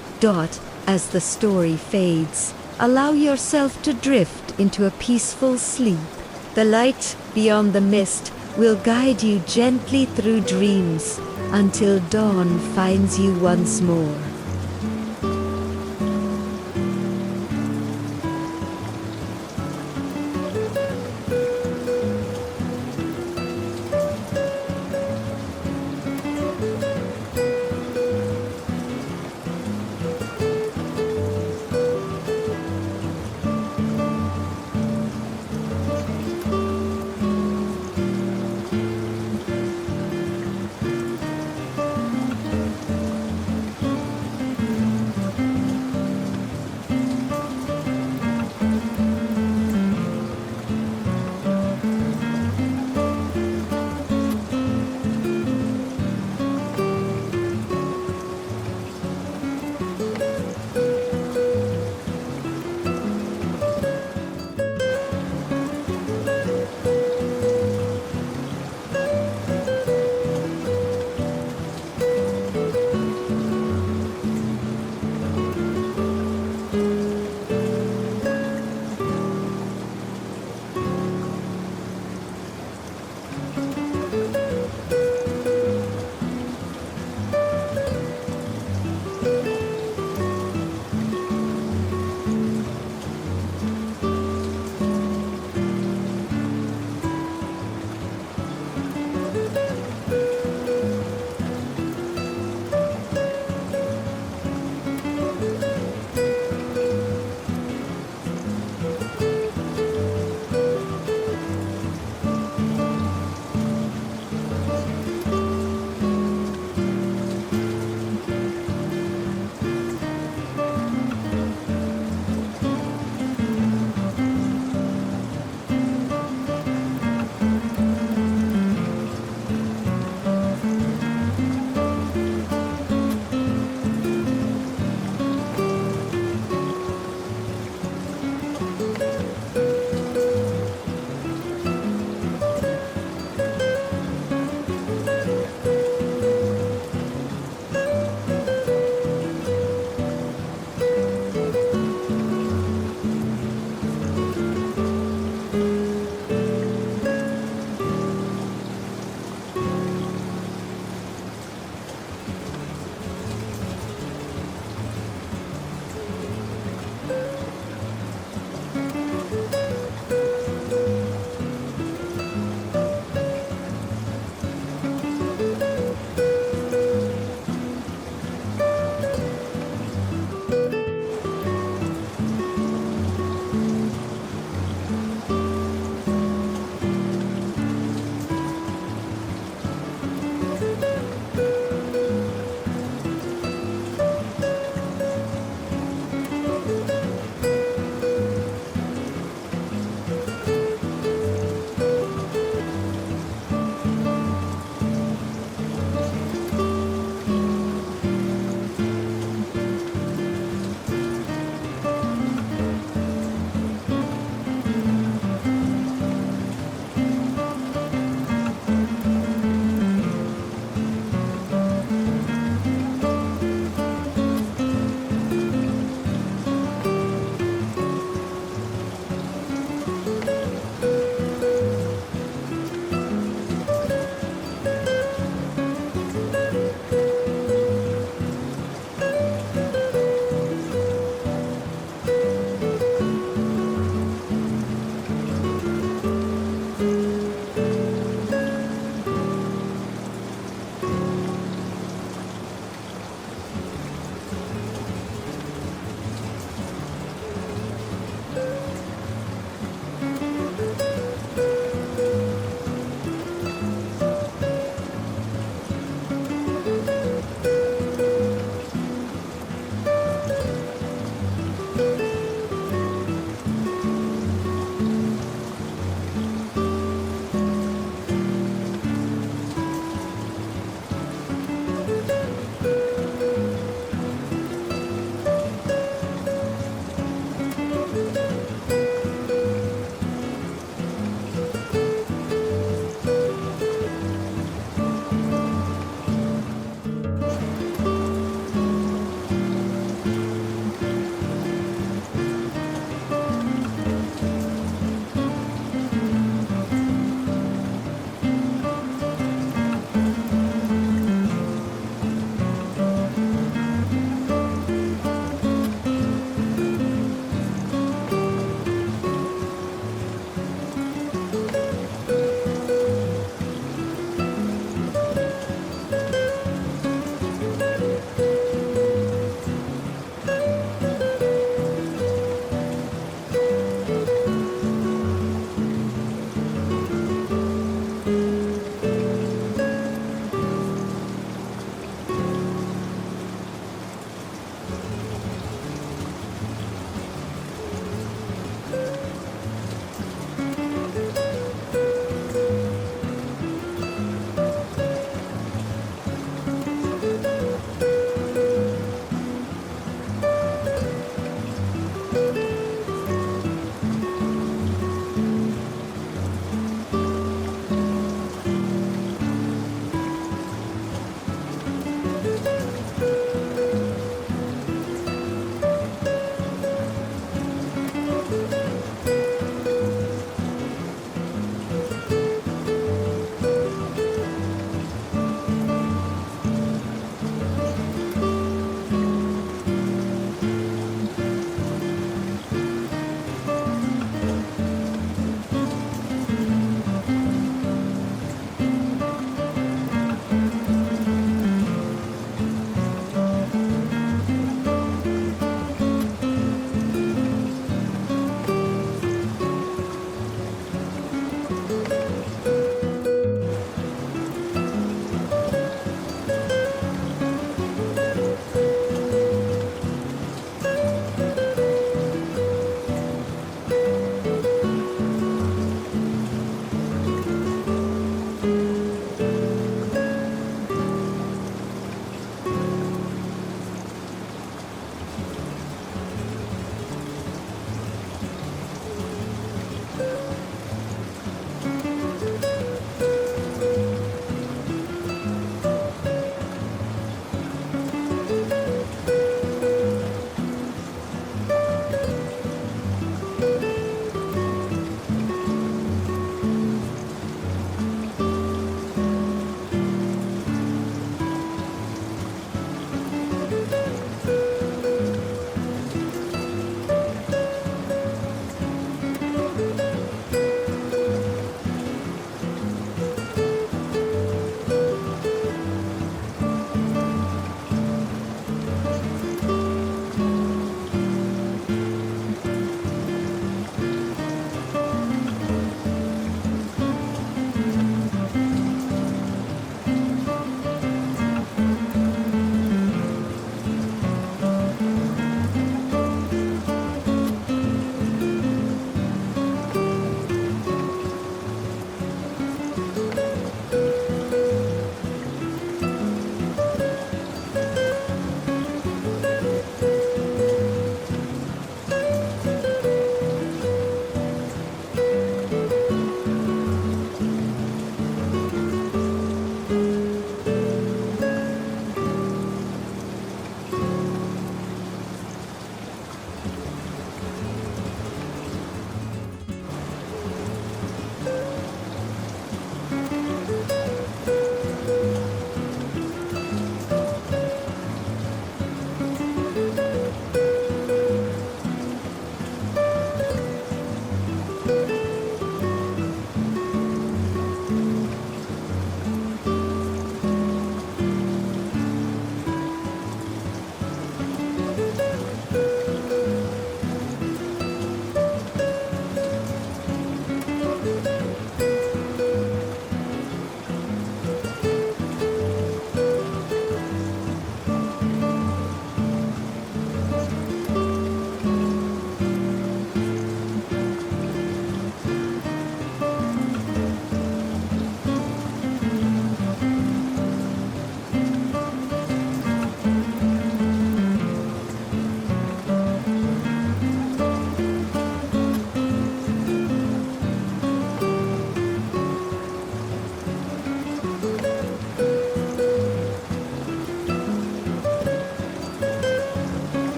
As the story fades, allow yourself to drift into a peaceful sleep. The light beyond the mist will guide you gently through dreams until dawn finds you once more.